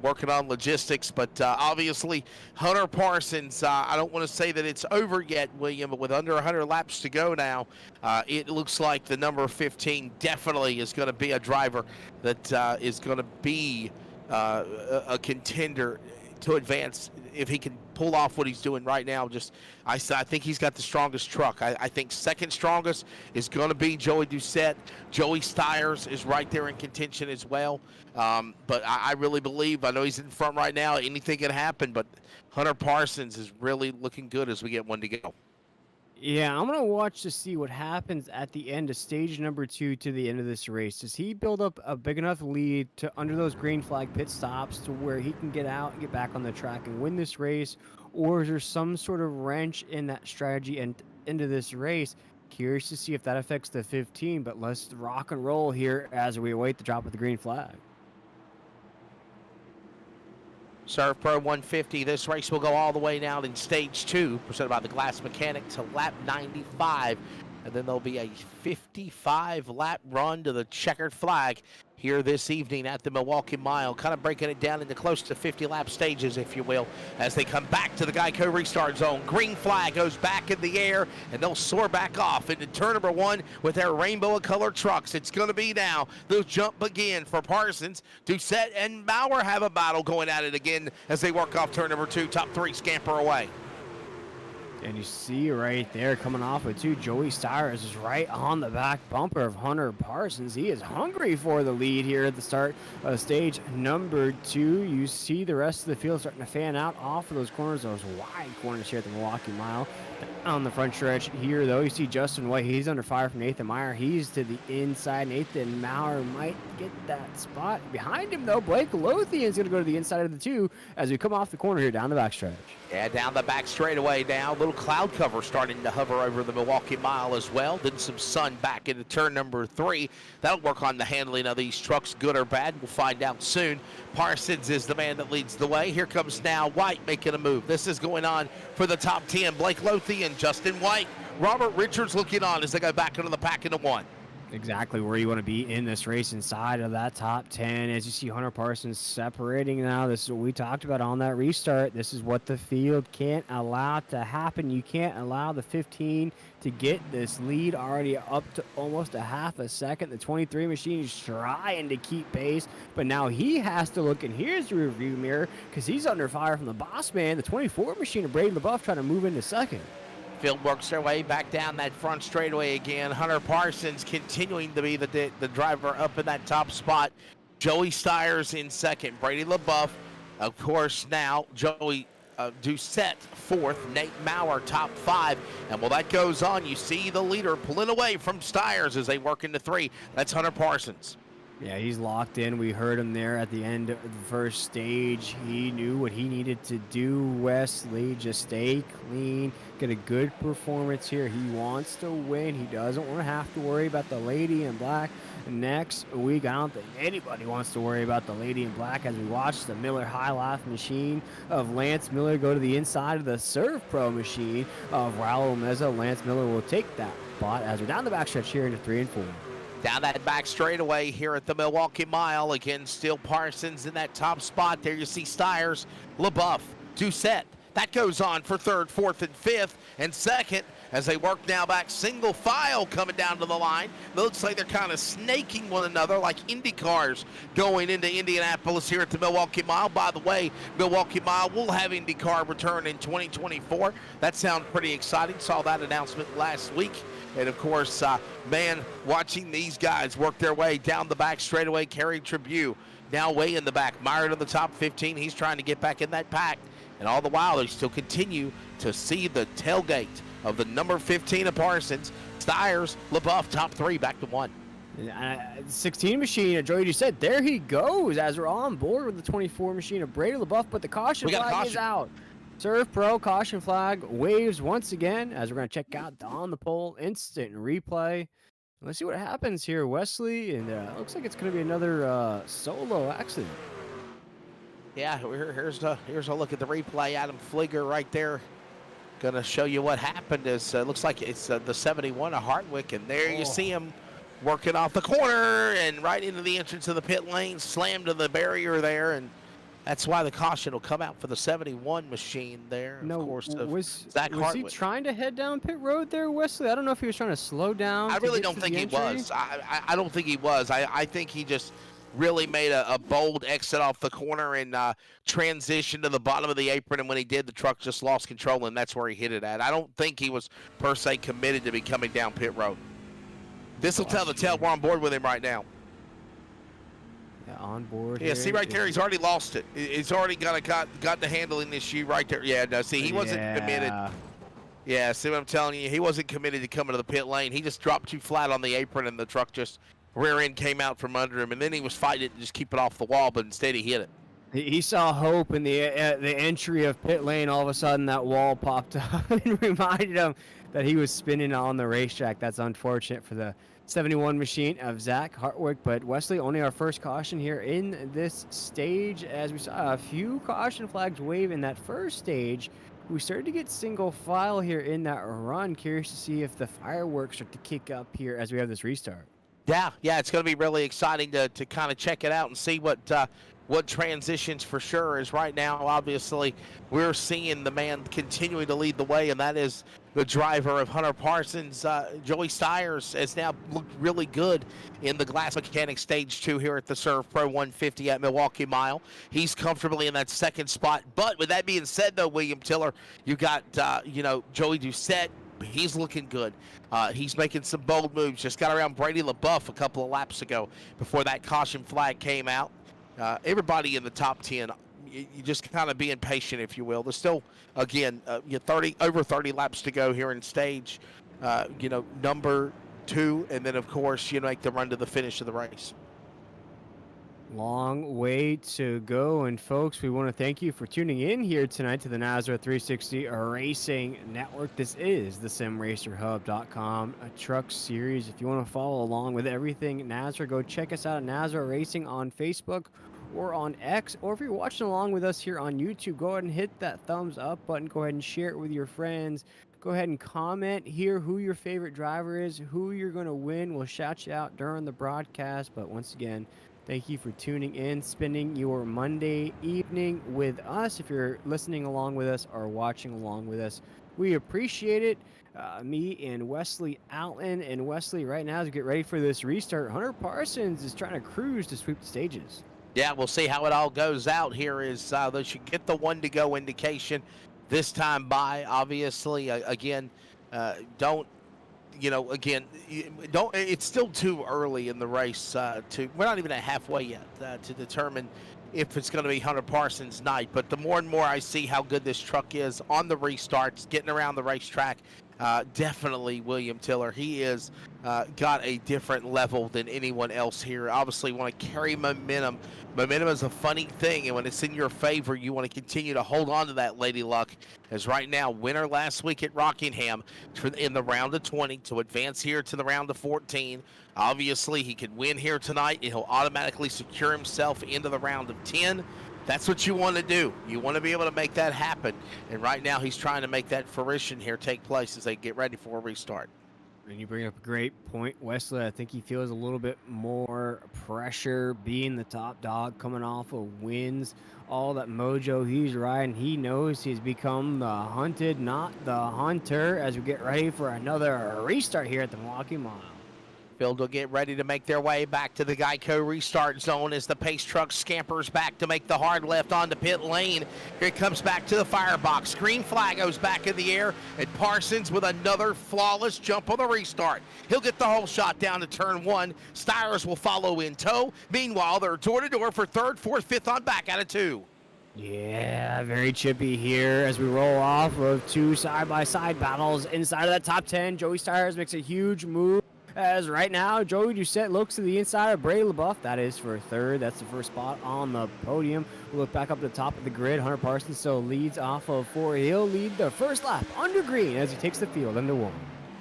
working on logistics, but obviously Hunter Parsons, I don't want to say that it's over yet, William, but with under 100 laps to go now, it looks like the number 15 definitely is going to be a driver that is going to be a contender to advance if he can pull off what he's doing right now. I think he's got the strongest truck. I think second strongest is going to be Joey Doucette. Joey Stiers is right there in contention as well. But I really believe, I know he's in front right now, anything can happen, but Hunter Parsons is really looking good as we get one to go. Yeah, I'm going to watch to see what happens at the end of stage number 2 to the end of this race. Does he build up a big enough lead to under those green flag pit stops to where he can get out and get back on the track and win this race? Or is there some sort of wrench in that strategy and into this race? Curious to see if that affects the 15, but let's rock and roll here as we await the drop of the green flag. ServPro 150. This race will go all the way now in stage 2, presented by the Glass Mechanic, to lap 95. And then there'll be a 55-lap run to the checkered flag here this evening at the Milwaukee Mile, kind of breaking it down into close to 50-lap stages, if you will, as they come back to the Geico restart zone. Green flag goes back in the air, and they'll soar back off into turn number 1 with their rainbow of color trucks. It's going to be now the jump again for Parsons. Doucette and Bauer have a battle going at it again as they work off turn number 2. Top 3 scamper away. And you see right there coming off with 2, Joey Stiers is right on the back bumper of Hunter Parsons. He is hungry for the lead here at the start of stage number 2. You see the rest of the field starting to fan out off of those corners, those wide corners here at the Milwaukee Mile. On the front stretch here, though, you see Justin White. He's under fire from Nathan Meyer. He's to the inside. Nathan Meyer might get that spot. Behind him, though, Blake Lothian is going to go to the inside of the 2 as we come off the corner here down the backstretch. Yeah, down the back straightaway now. A little cloud cover starting to hover over the Milwaukee Mile as well. Then some sun back into turn number 3. That'll work on the handling of these trucks, good or bad. We'll find out soon. Parsons is the man that leads the way. Here comes now White making a move. This is going on for the top 10. Blake Lothian, Justin White, Robert Richards looking on as they go back into the pack into 1. Exactly where you want to be in this race, inside of that top 10. As you see Hunter Parsons separating now, this is what we talked about on that restart. This is what the field can't allow to happen. You can't allow the 15 to get this lead already up to almost a half a second. The 23 machine is trying to keep pace, but now he has to look in his rearview mirror because he's under fire from the boss man. The 24 machine of Braden LaBeouf trying to move into second. Field works their way back down that front straightaway again. Hunter Parsons continuing to be the driver up in that top spot. Joey Stiers in second. Brady LaBeouf, of course, now Joey Doucette fourth. Nate Maurer top 5. And while that goes on, you see the leader pulling away from Stiers as they work into 3. That's Hunter Parsons. Yeah, he's locked in. We heard him there at the end of the first stage. He knew what he needed to do, Wesley. Just stay clean, get a good performance here. He wants to win. He doesn't want to have to worry about the lady in black next week. I don't think anybody wants to worry about the lady in black as we watch the Miller High Life machine of Lance Miller go to the inside of the ServPro machine of Raul Meza. Lance Miller will take that spot as we're down the backstretch here into 3 and 4. Down that back straightaway here at the Milwaukee Mile. Again, still Parsons in that top spot. There you see Stiers, LaBeouf, Doucette. That goes on for 3rd, 4th, and 5th. And 2nd, as they work now back single file coming down to the line. It looks like they're kind of snaking one another like Indy cars going into Indianapolis here at the Milwaukee Mile. By the way, Milwaukee Mile will have IndyCar return in 2024. That sounds pretty exciting. Saw that announcement last week. And, of course, man, watching these guys work their way down the back straightaway. Kerry Tribune now way in the back. Meyer to the top 15. He's trying to get back in that pack. And all the while, they still continue to see the tailgate of the number 15 of Parsons. Stiers, LaBeouf, top 3, back to 1. 16 machine, Joey just said, there he goes as we're on board with the 24 machine of Brady LaBeouf, but the caution flag is out. ServPro caution flag waves once again as we're going to check out the on the pole instant replay. Let's see what happens here, Wesley, and it looks like it's going to be another solo accident. Yeah, here's a look at the replay. Adam Flieger right there, going to show you what happened. Is looks like it's the 71 of Hartwick, and there you see him working off the corner and right into the entrance of the pit lane, slammed to the barrier there, and that's why the caution will come out for the 71 machine there. No, of course, was Hartwick. he trying to head down pit road there, Wesley? I don't know if he was trying to slow down. I really don't think he was. I don't think he was. I think he just really made a bold exit off the corner and transitioned to the bottom of the apron, and when he did, the truck just lost control, and that's where he hit it at. I don't think he was, per se, committed to be coming down pit road. This will tell the tale. We're on board with him right now. Yeah, on board. Yeah, see right there, he's already lost it. He's already got the handling issue right there. Yeah, no, see, he wasn't committed. Yeah, see what I'm telling you? He wasn't committed to coming to the pit lane. He just dropped too flat on the apron, and the truck just rear end came out from under him, and then he was fighting it to just keep it off the wall, but instead he hit it. He saw hope in the entry of pit lane. All of a sudden, that wall popped up and reminded him that he was spinning on the racetrack. That's unfortunate for the 71 machine of Zach Hartwick. But Wesley, only our first caution here in this stage, as we saw a few caution flags wave in that first stage. We started to get single file here in that run. Curious to see if the fireworks start to kick up here as we have this restart. Yeah, it's going to be really exciting to kind of check it out and see what transitions for sure is. Right now, obviously, we're seeing the man continuing to lead the way, and that is the driver of Hunter Parsons. Joey Stiers has now looked really good in the Glass Mechanics Stage 2 here at the ServPro 150 at Milwaukee Mile. He's comfortably in that second spot. But with that being said, though, William Tiller, you got, Joey Doucette. He's looking good. He's making some bold moves. Just got around Brady LaBeouf a couple of laps ago before that caution flag came out. Everybody in the top 10, you just kind of being patient, if you will. There's still, again, over 30 laps to go here in stage, number 2, and then, of course, make the run to the finish of the race. Long way to go, and folks, we want to thank you for tuning in here tonight to the NASRA 360 Racing Network. This is the SimRacerHub.com truck series. If you want to follow along with everything NASRA, go check us out at NASRA Racing on Facebook or on X, or if you're watching along with us here on YouTube, go ahead and hit that thumbs up button. Go ahead and share it with your friends. Go ahead and comment here who your favorite driver is, who you're going to win. We'll shout you out during the broadcast, but once again, thank you for tuning in, spending your Monday evening with us. If you're listening along with us or watching along with us, we appreciate it. Me and Wesley Allen. And Wesley, right now, as we get ready for this restart, Hunter Parsons is trying to cruise to sweep the stages. Yeah, we'll see how it all goes out here. Is they should get the 1-to-go indication this time by. Obviously, again, don't. Again, don't. It's still too early in the race we're not even at halfway yet to determine if it's going to be Hunter Parsons' night. But the more and more I see how good this truck is on the restarts, getting around the racetrack, definitely William Tiller. He is got a different level than anyone else here. Obviously, want to carry momentum. Momentum is a funny thing, and when it's in your favor, you want to continue to hold on to that lady luck. As right now, winner last week at Rockingham in the round of 20 to advance here to the round of 14. Obviously, he could win here tonight, and he'll automatically secure himself into the round of 10. That's what you want to do. You want to be able to make that happen. And right now, he's trying to make that fruition here take place as they get ready for a restart. And you bring up a great point, Wesley. I think he feels a little bit more pressure being the top dog, coming off of wins, all that mojo he's riding. He knows he's become the hunted, not the hunter, as we get ready for another restart here at the Milwaukee Mile. Field will get ready to make their way back to the Geico restart zone as the pace truck scampers back to make the hard left onto pit lane. Here it comes back to the firebox. Green flag goes back in the air, and Parsons with another flawless jump on the restart. He'll get the whole shot down to turn 1. Stires will follow in tow. Meanwhile, they're door-to-door for 3rd, 4th, 5th on back out of 2. Yeah, very chippy here as we roll off of 2 side-by-side battles inside of that top 10. Joey Stires makes a huge move. As right now, Joey Doucette looks to the inside of Bray LaBeouf. That is for 3rd. That's the first spot on the podium. We'll look back up the top of the grid. Hunter Parsons still leads off of 4. He'll lead the first lap under green as he takes the field into 1.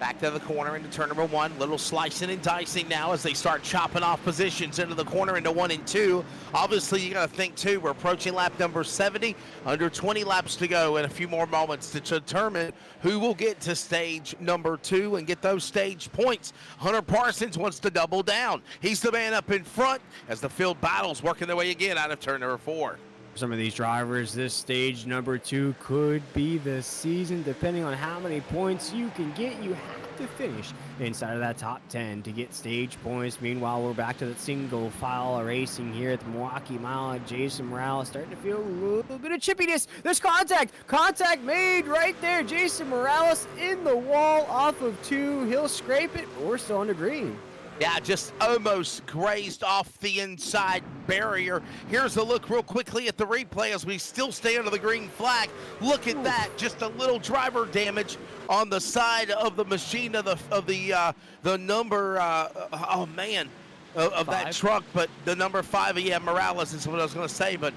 Back to the corner into turn number 1. Little slicing and dicing now as they start chopping off positions into the corner into 1 and 2. Obviously, you got to think, too, we're approaching lap number 70. Under 20 laps to go and a few more moments to determine who will get to stage number 2 and get those stage points. Hunter Parsons wants to double down. He's the man up in front as the field battles working their way again out of turn number 4. Some of these drivers, this stage number 2 could be the season, depending on how many points you can get. You have to finish inside of that top 10 to get stage points. Meanwhile, we're back to that single file racing here at the Milwaukee Mile. Jason Morales starting to feel a little bit of chippiness. There's contact made right there. Jason Morales in the wall off of 2. He'll scrape it, but we're still on the green. Yeah, just almost grazed off the inside barrier. Here's a look real quickly at the replay as we still stay under the green flag. Look at that, just a little driver damage on the side of the machine of the number. Of that truck, but the number 5, yeah, Morales is what I was going to say, but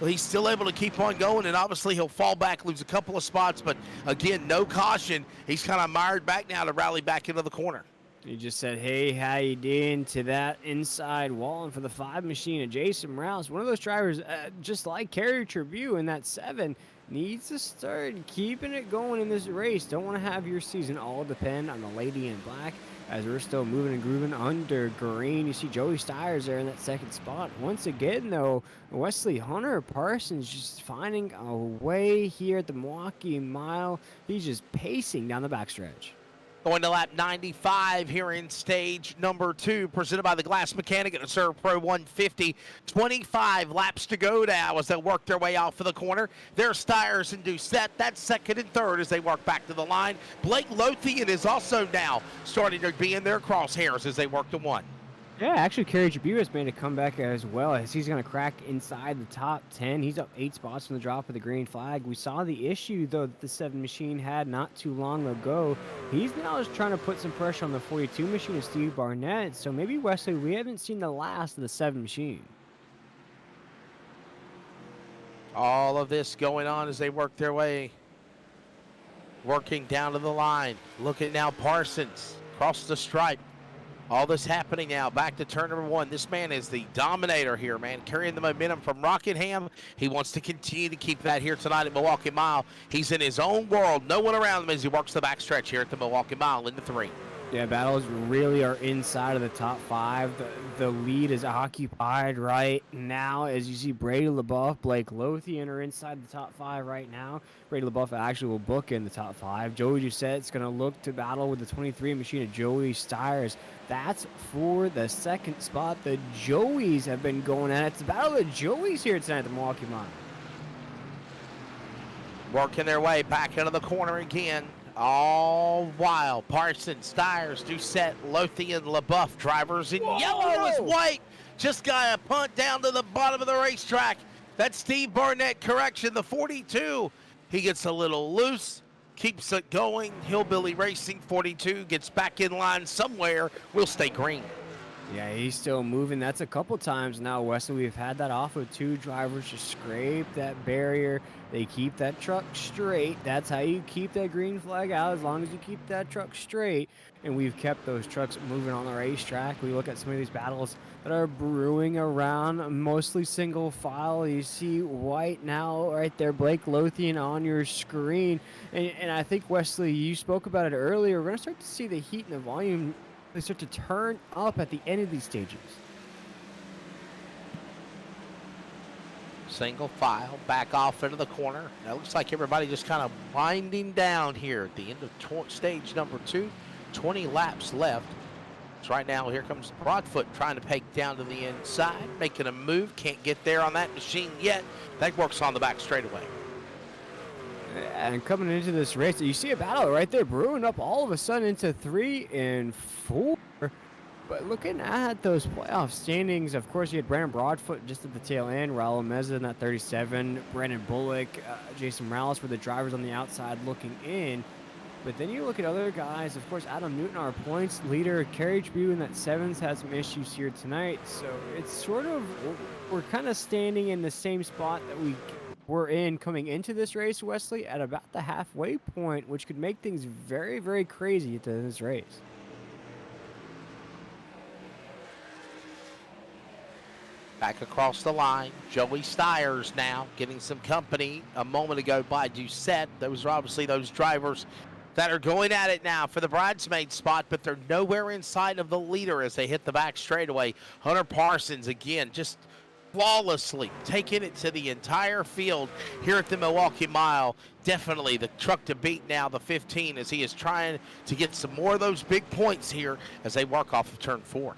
he's still able to keep on going, and obviously he'll fall back, lose a couple of spots, but again, no caution. He's kind of mired back now to rally back into the corner. He just said, hey, how you doing, to that inside wall. And for the 5 machine of Jason Morales, one of those drivers, just like Kerry Tribune in that 7, needs to start keeping it going in this race. Don't want to have your season all depend on the lady in black as we're still moving and grooving under green. You see Joey Stires there in that 2nd spot. Once again, though, Wesley Hunter Parsons just finding a way here at the Milwaukee Mile. He's just pacing down the backstretch. Going to lap 95 here in stage number 2, presented by the Glass Mechanic at the ServPro 150. 25 laps to go now as they work their way off of the corner. There's Stires and Doucette. That's 2nd and 3rd as they work back to the line. Blake Lothian is also now starting to be in their crosshairs as they work to 1. Yeah, actually, Kerry Tribune has made a comeback as well as he's going to crack inside the top 10. He's up 8 spots from the drop of the green flag. We saw the issue, though, that the 7 machine had not too long ago. He's now just trying to put some pressure on the 42 machine of Steve Barnett. So maybe, Wesley, we haven't seen the last of the 7 machine. All of this going on as they work their way, working down to the line. Look at now Parsons across the stripe. All this happening now, back to turn number 1. This man is the dominator here, man, carrying the momentum from Rockingham. He wants to continue to keep that here tonight at Milwaukee Mile. He's in his own world, no one around him as he works the backstretch here at the Milwaukee Mile into 3. Yeah, battles really are inside of the top 5. The lead is occupied right now as you see Brady LaBeouf, Blake Lothian are inside the top 5 right now. Brady LaBeouf actually will book in the top 5. Joey Doucette's going to look to battle with the 23 machine of Joey Stiers. That's for the 2nd spot. The Joeys have been going at it. It's the battle of the Joeys here tonight at the Milwaukee Mile. Working their way back into the corner again. All while Parsons, Stiers, Doucette, Lothian, LaBeouf, drivers in yellow as white. Just got a punt down to the bottom of the racetrack. That's Steve Barnett correction, the 42. He gets a little loose, keeps it going. Hillbilly Racing 42 gets back in line somewhere. Will stay green. Yeah, he's still moving. That's a couple times now, Wesley. We've had that off with 2 drivers just scrape that barrier. They keep that truck straight. That's how you keep that green flag out, as long as you keep that truck straight. And we've kept those trucks moving on the racetrack. We look at some of these battles that are brewing around, mostly single file. You see white now right there, Blake Lothian on your screen. And I think, Wesley, you spoke about it earlier. We're going to start to see the heat and the volume. They start to turn up at the end of these stages. Single file, back off into the corner. That looks like everybody just kind of winding down here at the end of stage number 2. 20 laps left. So right now, here comes Broadfoot trying to peg down to the inside, making a move. Can't get there on that machine yet. That works on the back straightaway. And coming into this race, you see a battle right there brewing up all of a sudden into 3 and 4. But looking at those playoff standings, of course, you had Brandon Broadfoot just at the tail end, Raul Meza in that 37, Brandon Bullock, Jason Morales were the drivers on the outside looking in. But then you look at other guys, of course, Adam Newton, our points leader, Carriage View in that 7th had some issues here tonight. So it's sort of, we're kind of standing in the same spot that we were in coming into this race, Wesley, at about the halfway point, which could make things very, very crazy into this race. Back across the line, Joey Stiers now getting some company a moment ago by Doucette. Those are obviously those drivers that are going at it now for the bridesmaid spot, but they're nowhere inside of the leader as they hit the back straightaway. Hunter Parsons, again, just flawlessly taking it to the entire field here at the Milwaukee Mile. Definitely the truck to beat now, the 15, as he is trying to get some more of those big points here as they work off of turn 4.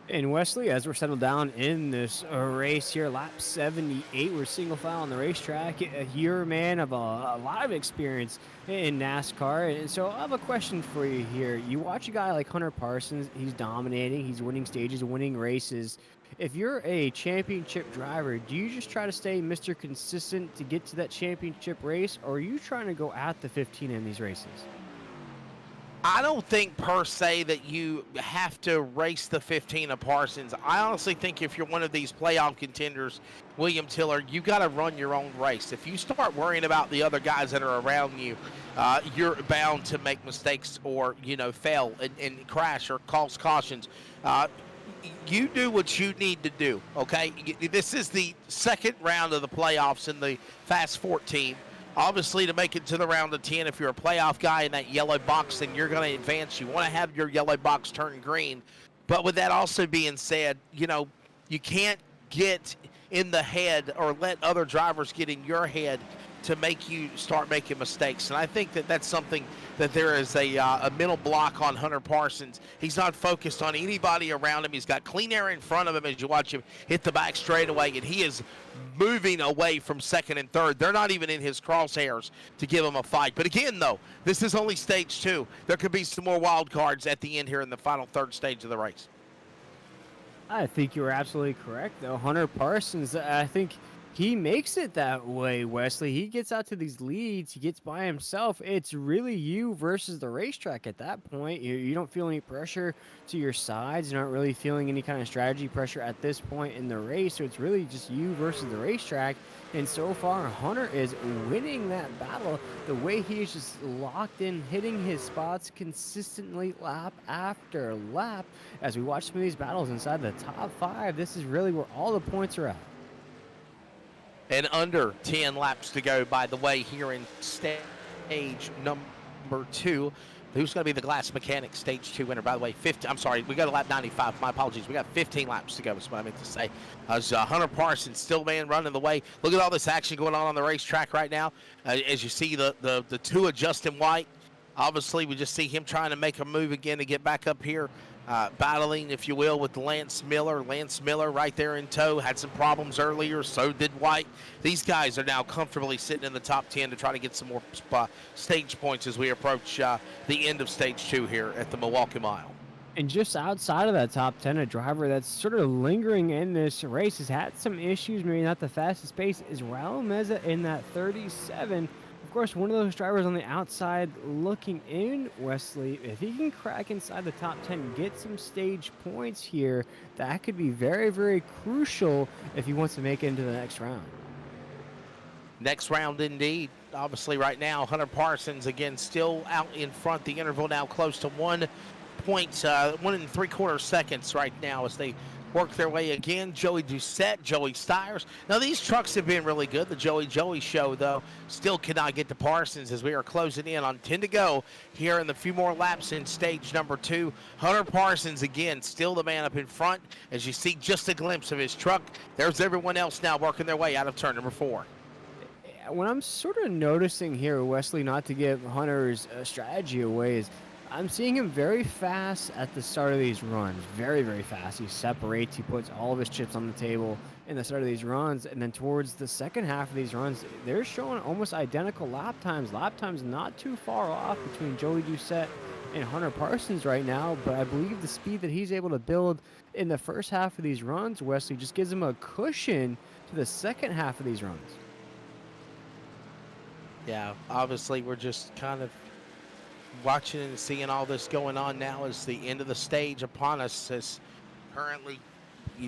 And Wesley, as we're settled down in this race here, lap 78, we're single file on the racetrack. You're a man of a lot of experience in NASCAR. And so I have a question for you here. You watch a guy like Hunter Parsons, he's dominating, he's winning stages, winning races. If you're a championship driver, do you just try to stay Mr. Consistent to get to that championship race, or are you trying to go at the 15 in these races? I don't think per se that you have to race the 15 of Parsons. I honestly think if you're one of these playoff contenders, William Tiller, you got to run your own race. If you start worrying about the other guys that are around you, you're bound to make mistakes or, fail and crash or cause cautions. You do what you need to do, okay? This is the 2nd round of the playoffs in the Fast 14. Obviously, to make it to the round of 10, if you're a playoff guy in that yellow box, then you're going to advance. You want to have your yellow box turn green. But with that also being said, you can't get in the head or let other drivers get in your head to make you start making mistakes. And I think that that's something that there is a mental block on Hunter Parsons. He's not focused on anybody around him. He's got clean air in front of him as you watch him hit the back straightaway, and he is moving away from 2nd and 3rd. They're not even in his crosshairs to give him a fight. But again, though, this is only stage 2. There could be some more wild cards at the end here in the final 3rd stage of the race. I think you were absolutely correct, though. Hunter Parsons, I think He makes it that way, Wesley. He gets out to these leads. He gets by himself. It's really you versus the racetrack at that point. You don't feel any pressure to your sides. You're not really feeling any kind of strategy pressure at this point in the race. So it's really just you versus the racetrack. And so far, Hunter is winning that battle. The way he is just locked in, hitting his spots consistently lap after lap. As we watch some of these battles inside the top 5, this is really where all the points are at. And under 10 laps to go, by the way, here in stage number 2. Who's going to be the glass mechanic stage 2 winner? By the way, 50. I'm sorry, we got a lap 95. My apologies. We got 15 laps to go. Is what I meant to say. As Hunter Parsons still running the way. Look at all this action going on the racetrack right now. As you see the two of Justin White. Obviously, we just see him trying to make a move again to get back up here. Battling, if you will, with Lance Miller. Lance Miller right there in tow. Had some problems earlier, so did White. These guys are now comfortably sitting in the top 10 to try to get some more stage points as we approach the end of stage 2 here at the Milwaukee Mile. And just outside of that top 10, a driver that's sort of lingering in this race has had some issues, maybe not the fastest pace, is Raul Meza in that 37. Of course, one of those drivers on the outside looking in, Wesley, if he can crack inside the top 10, get some stage points here, that could be very, very crucial if he wants to make it into the next round. Next round indeed. Obviously right now, Hunter Parsons again still out in front. The interval now close to 1 3/4 seconds right now as they work their way again. Joey Doucette, Joey Stiers. Now these trucks have been really good. The Joey show, though, still cannot get to Parsons as we are closing in on 10 to go here in the few more laps in stage number 2. Hunter Parsons, again, still the man up in front. As you see just a glimpse of his truck, there's everyone else now working their way out of turn number 4. What I'm sort of noticing here, Wesley, not to give Hunter's strategy away, is I'm seeing him very fast at the start of these runs. Very, very fast. He separates. He puts all of his chips on the table in the start of these runs. And then towards the second half of these runs, they're showing almost identical lap times. Lap times not too far off between Joey Doucette and Hunter Parsons right now. But I believe the speed that he's able to build in the first half of these runs, Wesley, just gives him a cushion to the second half of these runs. Yeah, obviously we're just kind of watching and seeing all this going on now as the end of the stage upon us. As currently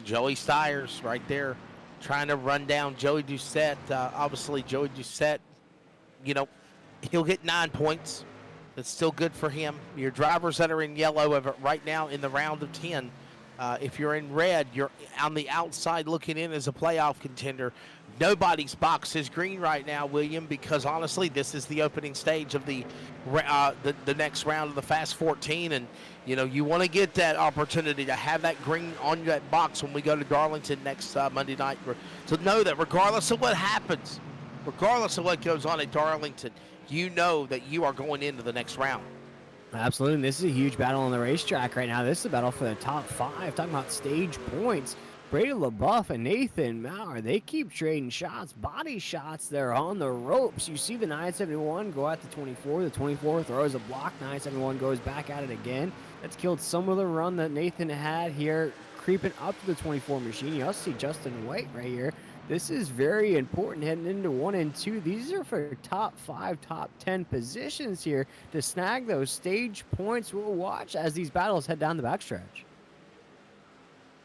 Joey Stiers right there trying to run down Joey Doucette. Obviously Joey Doucette, you know, he'll get 9 points. That's still good for him. Your drivers that are in yellow right now in the round of 10, if you're in red, you're on the outside looking in as a playoff contender. Nobody's box is green right now, William, because honestly, this is the opening stage of the next round of the Fast 14, and you know you want to get that opportunity to have that green on that box when we go to Darlington next Monday night. To know that regardless of what happens, regardless of what goes on at Darlington, you know that you are going into the next round. Absolutely. This is a huge battle on the racetrack right now. This is a battle for the top 5. Talking about stage points. Brady LaBeouf and Nathan Maurer, they keep trading shots, body shots. They're on the ropes. You see the 971 go at the 24. The 24 throws a block. 971 goes back at it again. That's killed some of the run that Nathan had here, creeping up to the 24 machine. You also see Justin White right here. This is very important heading into 1 and 2. These are for top 5, top 10 positions here to snag those stage points. We'll watch as these battles head down the backstretch.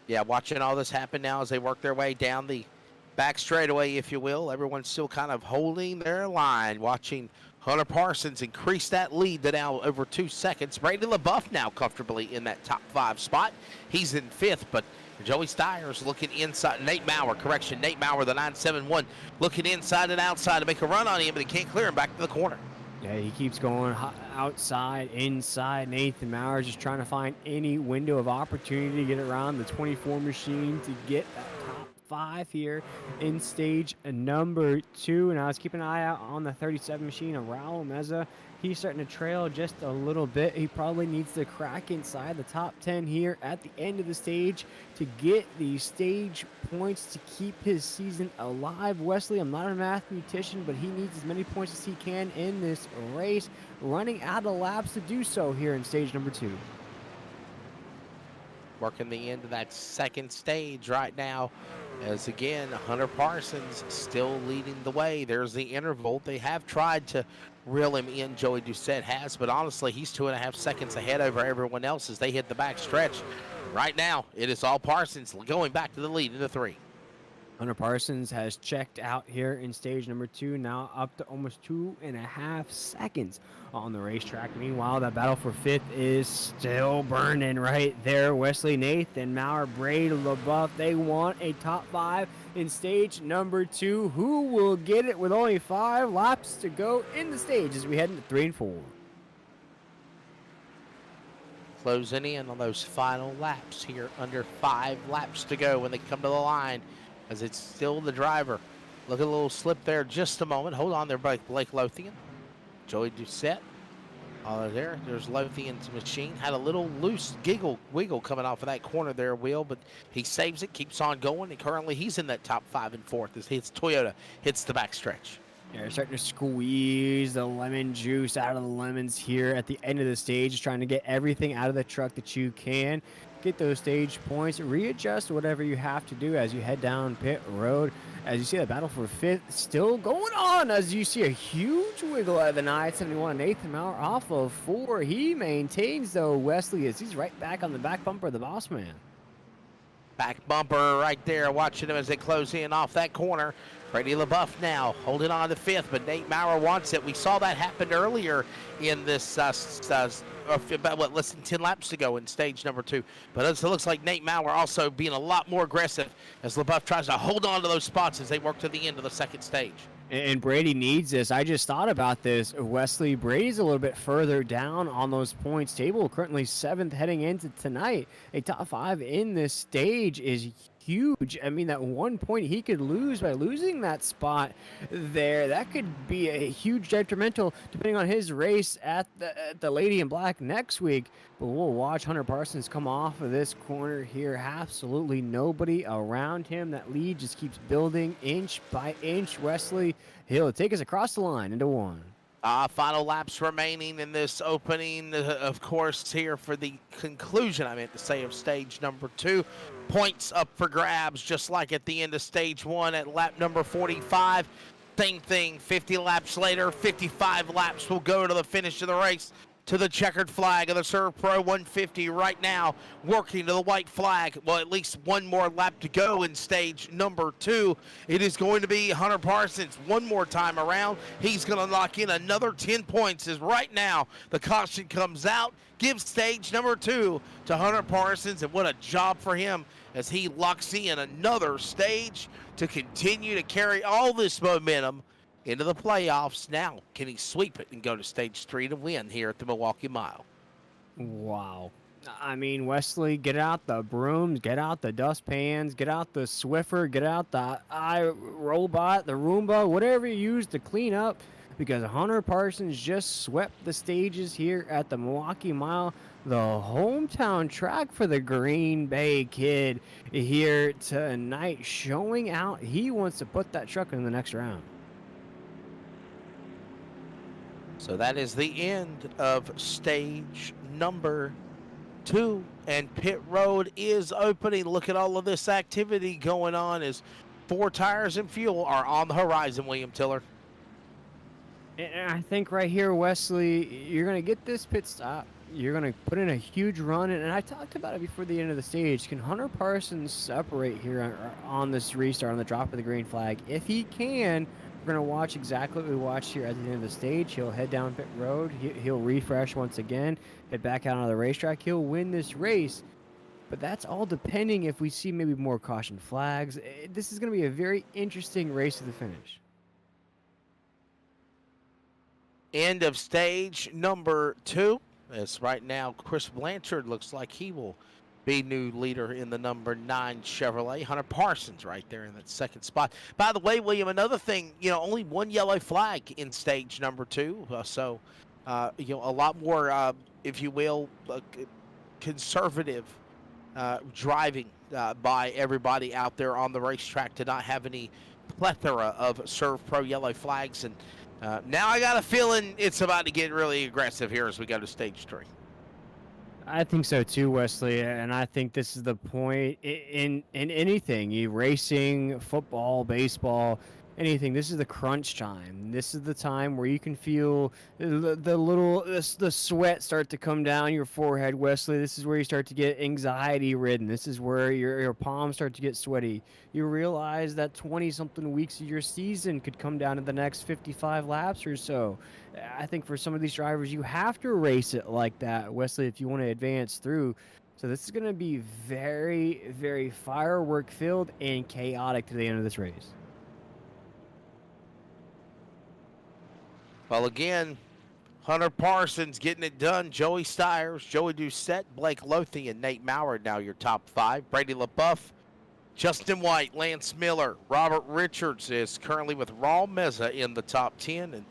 Yeah, watching all this happen now as they work their way down the back straightaway, if you will. Everyone's still kind of holding their line, watching Hunter Parsons increase that lead to now over 2 seconds. Brady LaBeouf now comfortably in that top 5 spot. He's in 5th, but Joey Stiers looking inside. Nate Maurer, the 971, looking inside and outside to make a run on him, but he can't clear him back to the corner. Yeah, he keeps going outside, inside. Nathan Maurer just trying to find any window of opportunity to get around the 24 machine to get that top 5 here in stage number 2. And I was keeping an eye out on the 37 machine of Raul Meza. He's starting to trail just a little bit. He probably needs to crack inside the top 10 here at the end of the stage to get these stage points to keep his season alive. Wesley, I'm not a mathematician, but he needs as many points as he can in this race, running out of laps to do so here in stage number 2. Working the end of that second stage right now As again, Hunter Parsons still leading the way. There's the interval. They have tried to reel him in, Joey Doucette has, but honestly, he's 2.5 seconds ahead over everyone else as they hit the back stretch. Right now, it is all Parsons going back to the lead in the 3. Hunter Parsons has checked out here in stage number 2, now up to almost 2.5 seconds on the racetrack. Meanwhile, that battle for 5th is still burning right there. Wesley, Nathan, Maurer, Braid, LaBeouf, they want a top 5 in stage number 2. Who will get it with only 5 laps to go in the stage as we head into 3 and 4? Closing in on those final laps here, under 5 laps to go when they come to the line. As it's still the driver. Look at a little slip there just a moment. Hold on there, Blake Lothian. Joey Doucette. There's Lothian's machine. Had a little loose wiggle coming off of that corner there, Will, but he saves it, keeps on going, and currently he's in that top 5 and 4th as Toyota hits the back stretch. Yeah, you're starting to squeeze the lemon juice out of the lemons here at the end of the stage, just trying to get everything out of the truck that you can. Get those stage points, readjust whatever you have to do as you head down pit road. As you see the battle for 5th still going on, as you see a huge wiggle out of the 971. Nathan Maurer off of 4. He maintains, though, Wesley, as he's right back on the back bumper of the boss man. Back bumper right there, watching them as they close in off that corner. Brady LaBeouf now holding on to 5th, but Nate Maurer wants it. We saw that happen earlier in this, about less than 10 laps to go in stage number 2. But it looks like Nate Maurer also being a lot more aggressive as LaBeouf tries to hold on to those spots as they work to the end of the 2nd stage. And Brady needs this. I just thought about this, Wesley. Brady's a little bit further down on those points table, currently 7th heading into tonight. A top 5 in this stage is huge. I mean, that 1 point he could lose by losing that spot there, that could be a huge detrimental depending on his race at the Lady in Black next week. But we'll watch Hunter Parsons come off of this corner here. Absolutely nobody around him. That lead just keeps building inch by inch. Wesley, he'll take us across the line into 1. Final laps remaining in this opening, of course, here for the conclusion, I meant to say, of stage number 2. Points up for grabs, just like at the end of stage 1 at lap number 45. Same thing, 50 laps later, 55 laps will go to the finish of the race. To the checkered flag of the ServPro 150 right now, working to the white flag. Well, at least one more lap to go in stage number 2. It is going to be Hunter Parsons one more time around. He's going to lock in another 10 points as right now the caution comes out, gives stage number 2 to Hunter Parsons, and what a job for him as he locks in another stage to continue to carry all this momentum into the playoffs. Now, can he sweep it and go to stage 3 to win here at the Milwaukee Mile? Wow. I mean, Wesley, get out the brooms, get out the dustpans, get out the Swiffer, get out the iRobot, the Roomba, whatever you use to clean up, because Hunter Parsons just swept the stages here at the Milwaukee Mile, the hometown track for the Green Bay kid here tonight, showing out he wants to put that truck in the next round. So that is the end of stage number 2, and pit road is opening. Look at all of this activity going on as 4 tires and fuel are on the horizon, William Tiller. And I think right here, Wesley, you're going to get this pit stop. You're going to put in a huge run, and I talked about it before the end of the stage. Can Hunter Parsons separate here on this restart, on the drop of the green flag? If he can, we're going to watch exactly what we watched here at the end of the stage. He'll head down pit road. He'll refresh once again, head back out on the racetrack. He'll win this race. But that's all depending if we see maybe more caution flags. This is going to be a very interesting race to the finish. End of stage number 2. As right now, Chris Blanchard looks like he will be new leader in the number 9 Chevrolet. Hunter Parsons right there in that 2nd spot. By the way, William, another thing, only 1 yellow flag in stage number 2. So, a lot more, if you will, conservative driving by everybody out there on the racetrack to not have any plethora of ServPro yellow flags. And now I got a feeling it's about to get really aggressive here as we go to stage 3. I think so too, Wesley, and I think this is the point in anything, racing, football, baseball, anything. This is the crunch time. This is the time where you can feel the sweat start to come down your forehead, Wesley. This is where you start to get anxiety ridden. This is where your palms start to get sweaty. You realize that 20-something weeks of your season could come down to the next 55 laps or so. I think for some of these drivers, you have to race it like that, Wesley, if you want to advance through. So this is going to be very, very firework filled and chaotic to the end of this race. Well, again, Hunter Parsons getting it done. Joey Stiers, Joey Doucette, Blake Lothey, and Nate Maurer now your top 5. Brady LaBeouf, Justin White, Lance Miller, Robert Richards is currently with Raul Meza in the top 10. And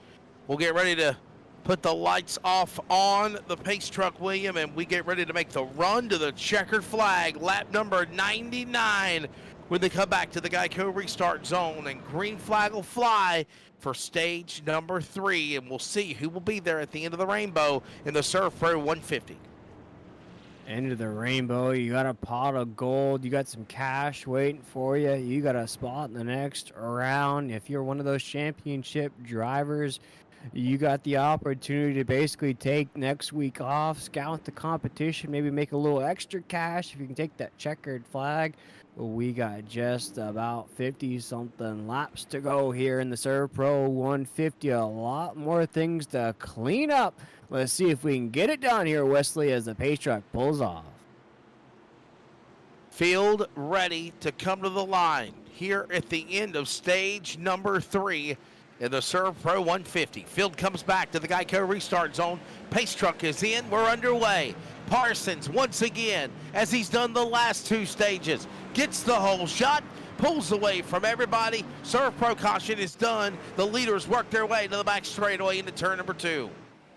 we'll get ready to put the lights off on the pace truck, William, and we get ready to make the run to the checkered flag, lap number 99, when they come back to the Geico restart zone, and green flag will fly for stage number 3, and we'll see who will be there at the end of the rainbow in the ServPro 150. End of the rainbow. You got a pot of gold. You got some cash waiting for you. You got a spot in the next round. If you're one of those championship drivers, you got the opportunity to basically take next week off, scout the competition, maybe make a little extra cash if you can take that checkered flag. We got just about 50-something laps to go here in the ServPro 150. A lot more things to clean up. Let's see if we can get it done here, Wesley, as the pace truck pulls off. Field ready to come to the line here at the end of stage number 3 in the ServPro 150. Field comes back to the Geico restart zone. Pace truck is in. We're underway. Parsons, once again, as he's done the last 2 stages, gets the whole shot, pulls away from everybody. ServPro caution is done. The leaders work their way to the back straightaway into turn number 2.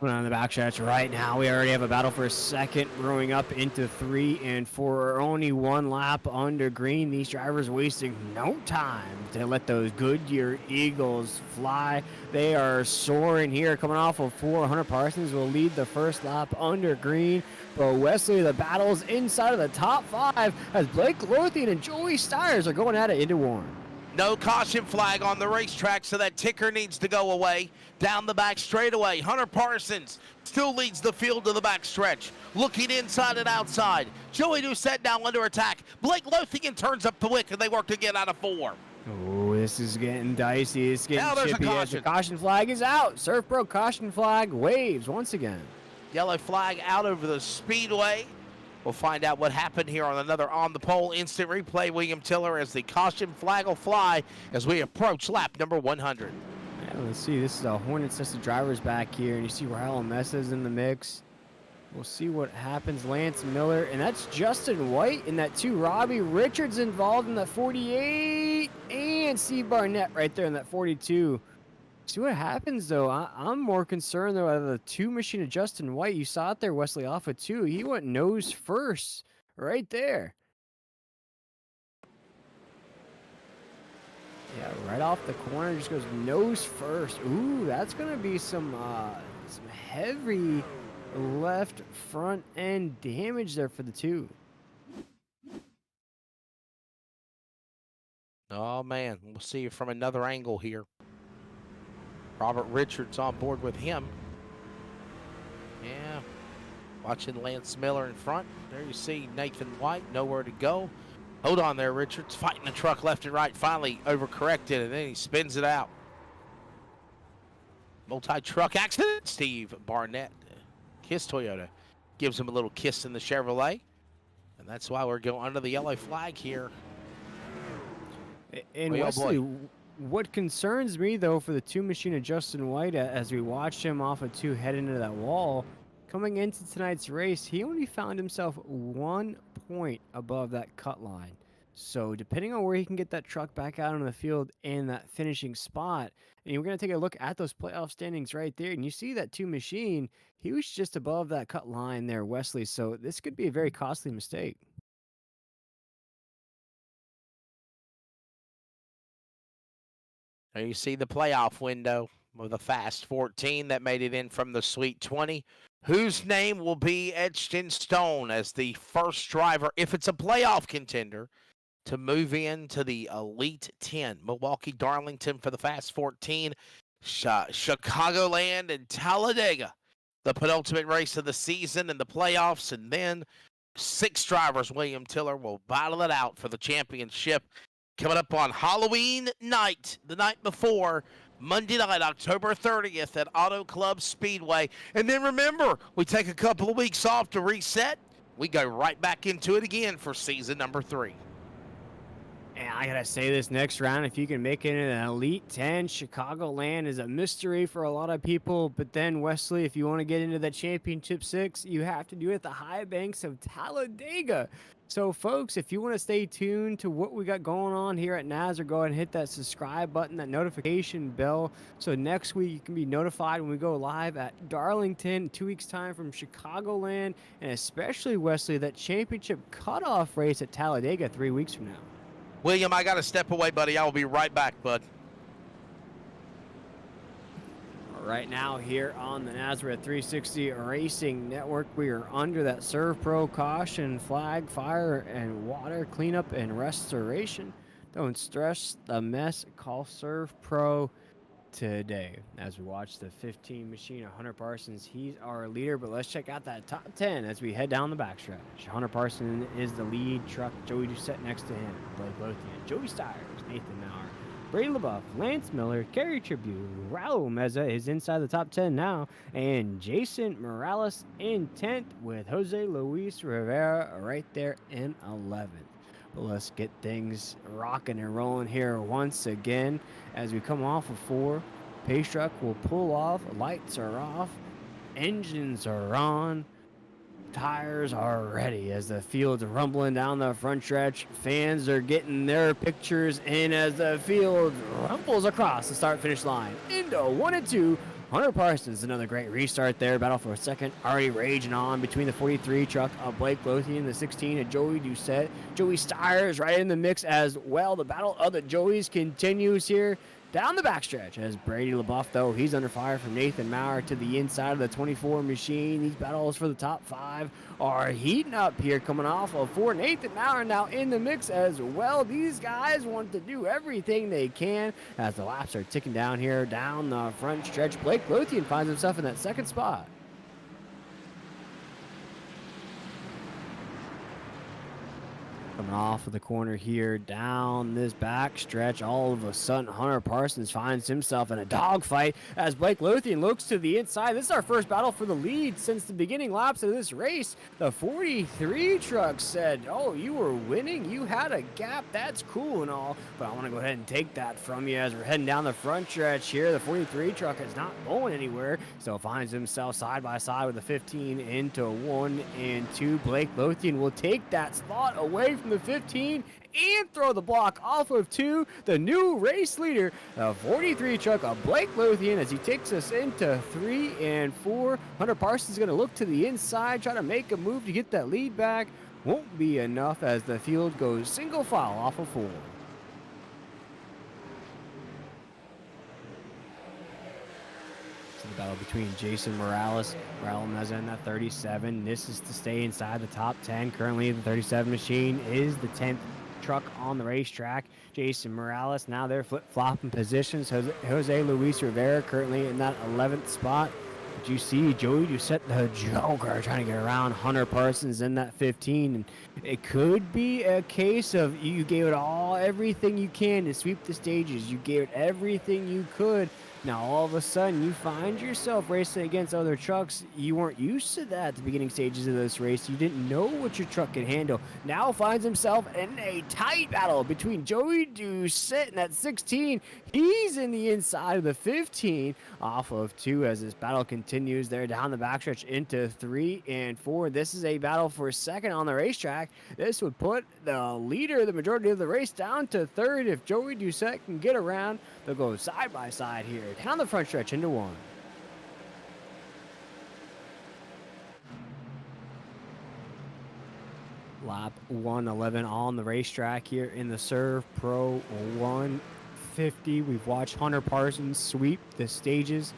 On the back stretch right now, we already have a battle for a second, growing up into 3 and 4. Only 1 lap under green. These drivers wasting no time to let those Goodyear Eagles fly. They are soaring here, coming off of 4. Hunter Parsons will lead the first lap under green. But Wesley, the battle's inside of the top 5 as Blake Lothey and Joey Stiers are going at it into Warren. No caution flag on the racetrack, so that ticker needs to go away. Down the back straightaway, Hunter Parsons still leads the field to the back stretch. Looking inside and outside. Joey Doucette now under attack. Blake Lothian turns up the wick, and they work to get out of 4. Oh, this is getting dicey. It's getting Now there's a chippy as the caution flag is out. ServPro caution flag waves once again. Yellow flag out over the Speedway. We'll find out what happened here on another On the Pole instant replay. William Tiller, as the caution flag will fly as we approach lap number 100. Yeah, let's see. This is a Hornets test of drivers back here, and you see Raul Mesa's in the mix. We'll see what happens. Lance Miller, and that's Justin White in that 2. Robbie Richards involved in that 48, and Steve Barnett right there in that 42. See what happens, though. I'm more concerned, though, out of the 2 machine of Justin White. You saw it there, Wesley, off of 2. He went nose first right there. Yeah, right off the corner, just goes nose first. Ooh, that's going to be some heavy left front end damage there for the 2. Oh, man. We'll see you from another angle here. Robert Richards on board with him. Yeah. Watching Lance Miller in front. There you see Nathan White, nowhere to go. Hold on there, Richards. Fighting the truck left and right. Finally overcorrected, and then he spins it out. Multi-truck accident. Steve Barnett, his Toyota, gives him a little kiss in the Chevrolet. And that's why we're going under the yellow flag here. And Wesley, what concerns me, though, for the 2 machine of Justin White, as we watched him off of 2 head into that wall, coming into tonight's race, he only found himself 1 point above that cut line. So depending on where he can get that truck back out on the field in that finishing spot, and we're going to take a look at those playoff standings right there, and you see that 2 machine, he was just above that cut line there, Wesley, so this could be a very costly mistake. There you see the playoff window with a fast 14 that made it in from the sweet 20. whose name will be etched in stone as the first driver, if it's a playoff contender, to move into the Elite 10. Milwaukee, Darlington for the Fast 14, Chicagoland and Talladega, the penultimate race of the season and the playoffs, and then 6 drivers, William Tiller, will battle it out for the championship coming up on Halloween night, the night before, Monday night, October 30th at Auto Club Speedway. And then remember, we take a couple of weeks off to reset. We go right back into it again for season number 3. And I gotta say, this next round, if you can make it in an Elite 10, Chicagoland is a mystery for a lot of people. But then, Wesley, if you want to get into that Championship 6, you have to do it at the high banks of Talladega. So, folks, if you want to stay tuned to what we got going on here at Nazar, go ahead and hit that subscribe button, that notification bell. So next week you can be notified when we go live at Darlington, 2 weeks' time from Chicagoland, and especially, Wesley, that championship cutoff race at Talladega 3 weeks from now. William, I got to step away, buddy. I will be right back, bud. Right now here on the Nazareth 360 Racing Network, we are under that ServPro caution flag, fire and water cleanup and restoration. Don't stress the mess. Call ServPro today. As we watch the 15 machine of Hunter Parsons, he's our leader, but let's check out that top 10 as we head down the backstretch. Hunter Parsons is the lead truck. Joey Doucette next to him. Blake Lothian, Joey Stires, Nathan Maurer, Brady LaBeouf, Lance Miller, Kerry Tribute, Raul Meza is inside the top 10 now, and Jason Morales in 10th with Jose Luis Rivera right there in 11th. But let's get things rocking and rolling here once again as we come off of 4. Pace truck will pull off, lights are off, engines are on, tires are ready as the field's rumbling down the front stretch. Fans are getting their pictures in as the field rumbles across the start-finish line into 1 and 2. Hunter Parsons, another great restart there. Battle for a second, already raging on between the 43 truck of Blake Lothian, the 16 of Joey Doucette. Joey Stires right in the mix as well. The battle of the Joeys continues here down the backstretch as Brady LaBeouf, though, he's under fire from Nathan Maurer to the inside of the 24 machine. These battles for the top 5 are heating up here, coming off of 4. Nathan Maurer now in the mix as well. These guys want to do everything they can as the laps are ticking down here down the front stretch. Blake Lothian finds himself in that second spot. Coming off of the corner here, down this back stretch, all of a sudden Hunter Parsons finds himself in a dogfight as Blake Lothian looks to the inside. This is our first battle for the lead since the beginning laps of this race. The 43 truck said, oh, you were winning, you had a gap, that's cool and all, but I want to go ahead and take that from you as we're heading down the front stretch here. The 43 truck is not going anywhere, so finds himself side by side with the 15 into 1 and 2. Blake Lothian will take that slot away from the 15 and throw the block off of 2. The new race leader, the 43 truck of Blake Lothian, as he takes us into 3 and 4. Hunter Parsons is going to look to the inside, try to make a move to get that lead back. Won't be enough as the field goes single file off of 4. The battle between Jason Morales, Raul Meza in that 37. This is to stay inside the top 10. Currently, the 37 machine is the 10th truck on the racetrack. Jason Morales, now they're flip-flopping positions. Jose Luis Rivera currently in that 11th spot. But you see Joey Doucette, the Joker, trying to get around Hunter Parsons in that 15. And it could be a case of you gave it everything you can to sweep the stages. You gave it everything you could. Now, all of a sudden, you find yourself racing against other trucks. You weren't used to that at the beginning stages of this race. You didn't know what your truck could handle. Now finds himself in a tight battle between Joey Doucette and that 16. He's in the inside of the 15 off of 2 as this battle continues there down the backstretch into 3 and 4. This is a battle for second on the racetrack. This would put the leader, the majority of the race, down to 3rd. If Joey Doucette can get around, they'll go side by side here down the front stretch into 1. Lap 111 on the racetrack here in the ServPro 150. We've watched Hunter Parsons sweep the stages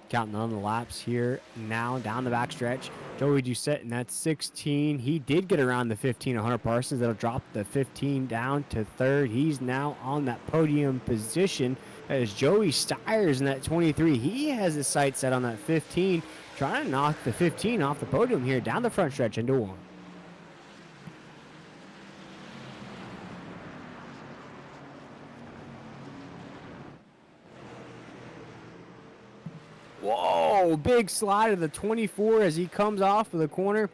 Counting on the laps here now down the backstretch. Joey Doucette in that 16. He did get around the 15 of Hunter Parsons. That'll drop the 15 down to third. He's now on that podium position as Joey Stiers in that 23. He has his sights set on that 15, trying to knock the 15 off the podium here down the front stretch into one. Whoa, big slide of the 24 as he comes off of the corner.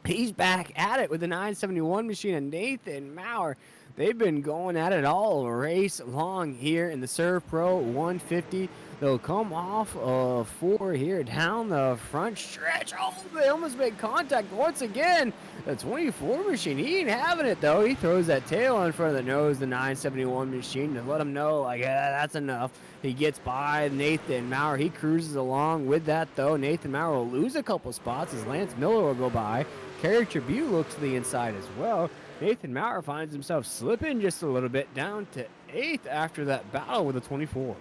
He's back at it with the 971 machine and Nathan Maurer. They've been going at it all race long here in the ServPro 150. They'll come off of 4 here down the front stretch. Oh, they almost made contact once again. The 24 machine, he ain't having it though. He throws that tail in front of the nose, the 971 machine, to let him know, like, yeah, that's enough. He gets by Nathan Maurer. He cruises along with that though. Nathan Maurer will lose a couple spots as Lance Miller will go by. Kerry Tribute looks to the inside as well. Nathan Maurer finds himself slipping just a little bit down to 8th after that battle with the 24.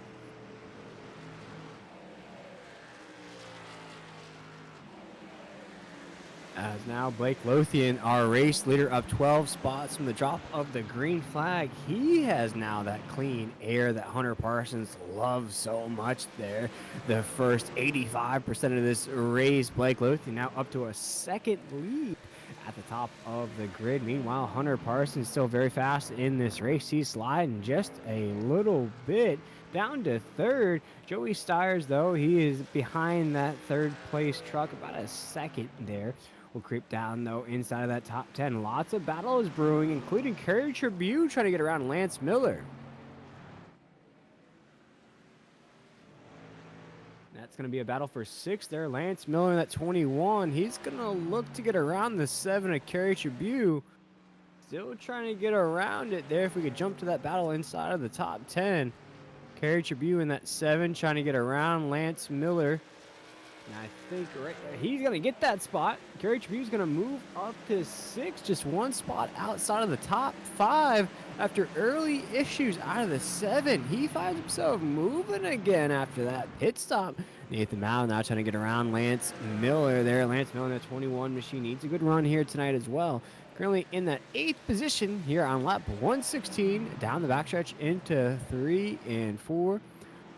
As now Blake Lothian, our race leader, up 12 spots from the drop of the green flag. He has now that clean air that Hunter Parsons loves so much there. The first 85% of this race, Blake Lothian now up to a second lead at the top of the grid. Meanwhile, Hunter Parsons still very fast in this race. He's sliding just a little bit down to third. Joey Stiers, though, he is behind that third place truck, about a second there. Will creep down, though, inside of that top 10. Lots of battles brewing, including Kerry Tribute trying to get around Lance Miller. That's going to be a battle for 6th there. Lance Miller in that 21. He's going to look to get around the 7 of Kerry Tribute. Still trying to get around it there. If we could jump to that battle inside of the top 10. Kerry Tribute in that 7 trying to get around Lance Miller. And I think right there, he's going to get that spot. Kerry Tribute's going to move up to 6, just one spot outside of the top 5 after early issues out of the 7. He finds himself moving again after that pit stop. Nathan Maurer now trying to get around Lance Miller there. Lance Miller in that 21 machine needs a good run here tonight as well. Currently in that 8th position here on lap 116, down the backstretch into 3 and 4.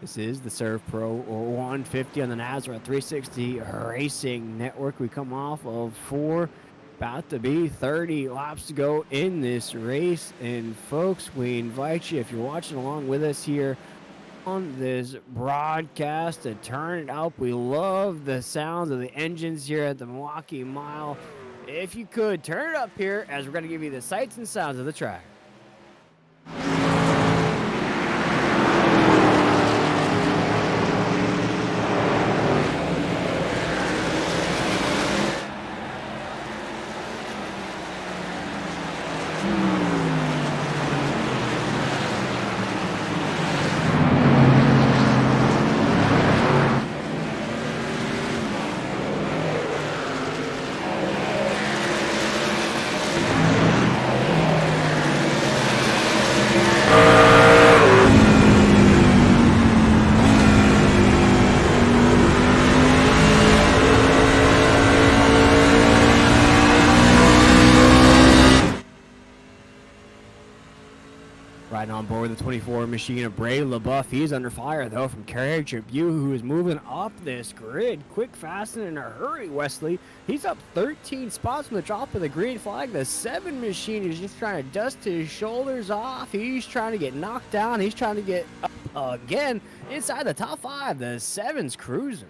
This is the ServPro 150 on the Nazareth 360 Racing Network. We come off of 4, about to be 30 laps to go in this race. And folks, we invite you, if you're watching along with us here on this broadcast, to turn it up. We love the sounds of the engines here at the Milwaukee Mile. If you could, turn it up here as we're going to give you the sights and sounds of the track. Riding on board the 24 machine of Bray LaBeouf. He's under fire, though, from Kerry Tribute, who is moving up this grid. Quick, fast, and in a hurry, Wesley. He's up 13 spots from the drop of the green flag. The 7 machine is just trying to dust his shoulders off. He's trying to get knocked down. He's trying to get up again inside the top 5. The 7's cruising.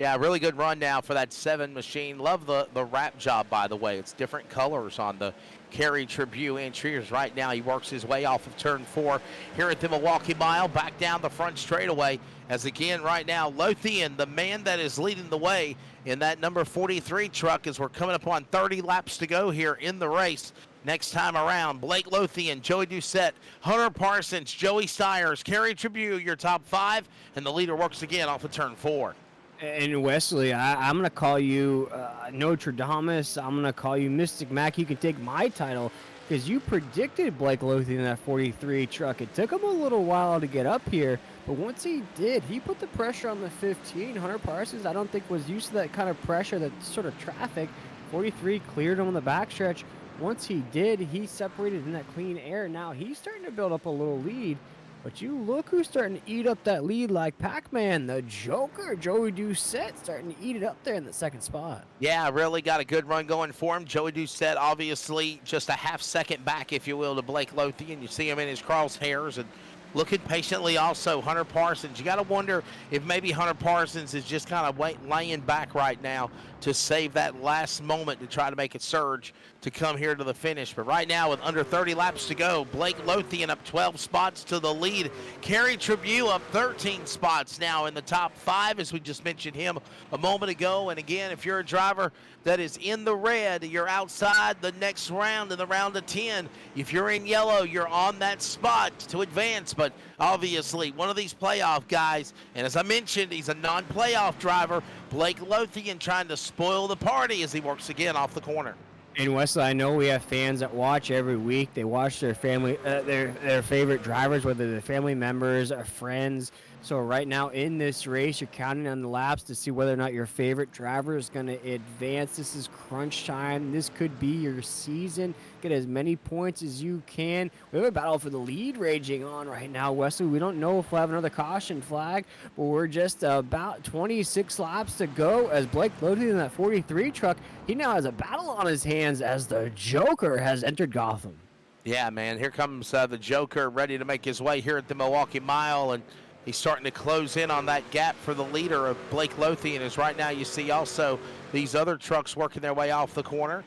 Yeah, really good run now for that 7 machine. Love the wrap job, by the way. It's different colors on the Kerry Tribute interiors. Right now, he works his way off of turn 4 here at the Milwaukee Mile, back down the front straightaway. As again, right now, Lothian, the man that is leading the way in that number 43 truck, as we're coming up on 30 laps to go here in the race. Next time around, Blake Lothian, Joey Doucette, Hunter Parsons, Joey Stiers, Kerry Tribute, your top 5, and the leader works again off of turn 4. And Wesley, I'm going to call you Nostradamus. I'm going to call you Mystic Mac. You can take my title. because you predicted Blake Lothian in that 43 truck. It took him a little while to get up here, but once he did, he put the pressure on the 15. Hunter Parsons, I don't think, was used to that kind of pressure, that sort of traffic. 43 cleared him on the backstretch. Once he did, he separated in that clean air. Now he's starting to build up a little lead. But you look who's starting to eat up that lead like Pac-Man. The Joker, Joey Doucette, starting to eat it up there in the second spot. Yeah, really got a good run going for him. Joey Doucette, obviously, just a half second back, if you will, to Blake Lothian. You see him in his crosshairs and looking patiently also. Hunter Parsons, you got to wonder if maybe Hunter Parsons is just kind of laying back right now to save that last moment to try to make it surge to come here to the finish. But right now, with under 30 laps to go, Blake Lothian up 12 spots to the lead. Kerry Tribune up 13 spots now in the top 5, as we just mentioned him a moment ago. And again, if you're a driver that is in the red, you're outside the next round in the round of 10. If you're in yellow, you're on that spot to advance. But obviously, one of these playoff guys, and as I mentioned, he's a non-playoff driver, Blake Lothian, trying to spoil the party as he works again off the corner. And Wesley, I know we have fans that watch every week. They watch their family, their favorite drivers, whether they're family members or friends. So right now in this race, you're counting on the laps to see whether or not your favorite driver is going to advance. This is crunch time. This could be your season. Get as many points as you can. We have a battle for the lead raging on right now, Wesley. We don't know if we'll have another caution flag, but we're just about 26 laps to go as Blake Lothian in that 43 truck. He now has a battle on his hands as the Joker has entered Gotham. Yeah, man, here comes the Joker ready to make his way here at the Milwaukee Mile, and he's starting to close in on that gap for the leader of Blake Lothian. As right now you see also these other trucks working their way off the corner.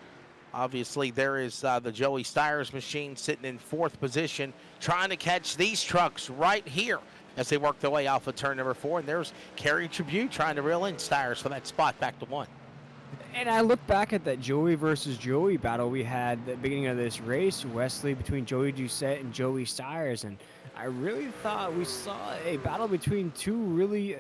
Obviously, there is the Joey Steyer's machine sitting in 4th position, trying to catch these trucks right here as they work their way off of turn number 4. And there's Kerry Tribune trying to reel in Steyer's for that spot back to 1. And I look back at that Joey versus Joey battle we had at the beginning of this race, Wesley, between Joey Doucette and Joey Steyer's, and I really thought we saw a battle between two really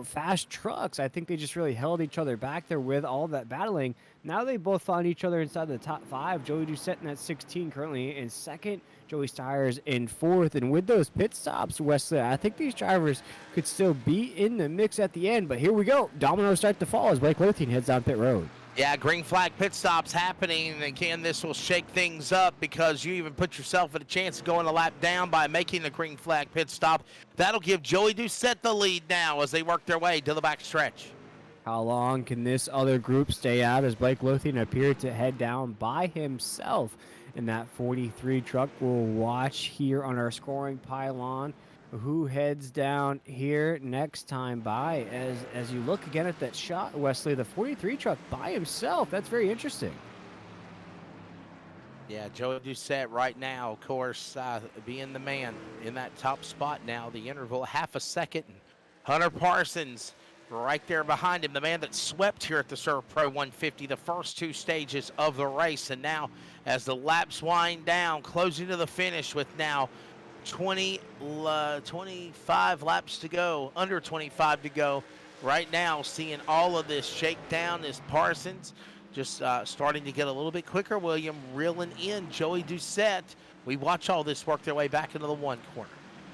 fast trucks. I think they just really held each other back there with all that battling. Now they both found each other inside the top 5. Joey Doucette in that 16 currently in 2nd. Joey Steyer's in 4th. And with those pit stops, Wesley, I think these drivers could still be in the mix at the end. But here we go. Dominoes start to fall as Blake Lothian heads down pit road. Yeah, green flag pit stops happening, and again, this will shake things up because you even put yourself at a chance of going a lap down by making the green flag pit stop. That'll give Joey Doucette the lead now as they work their way to the back stretch. How long can this other group stay out as Blake Lothian appeared to head down by himself in that 43 truck? We'll watch here on our scoring pylon who heads down here next time by. As you look again at that shot, Wesley, the 43 truck by himself. That's very interesting. Yeah, Joey Doucette right now, of course, being the man in that top spot now. The interval, half a second. Hunter Parsons right there behind him, the man that swept here at the ServPro 150 the first 2 stages of the race. And now as the laps wind down, closing to the finish with now 25 laps to go, under 25 to go. Right now, seeing all of this shakedown is Parsons just starting to get a little bit quicker. William reeling in Joey Doucette. We watch all this work their way back into the 1 corner.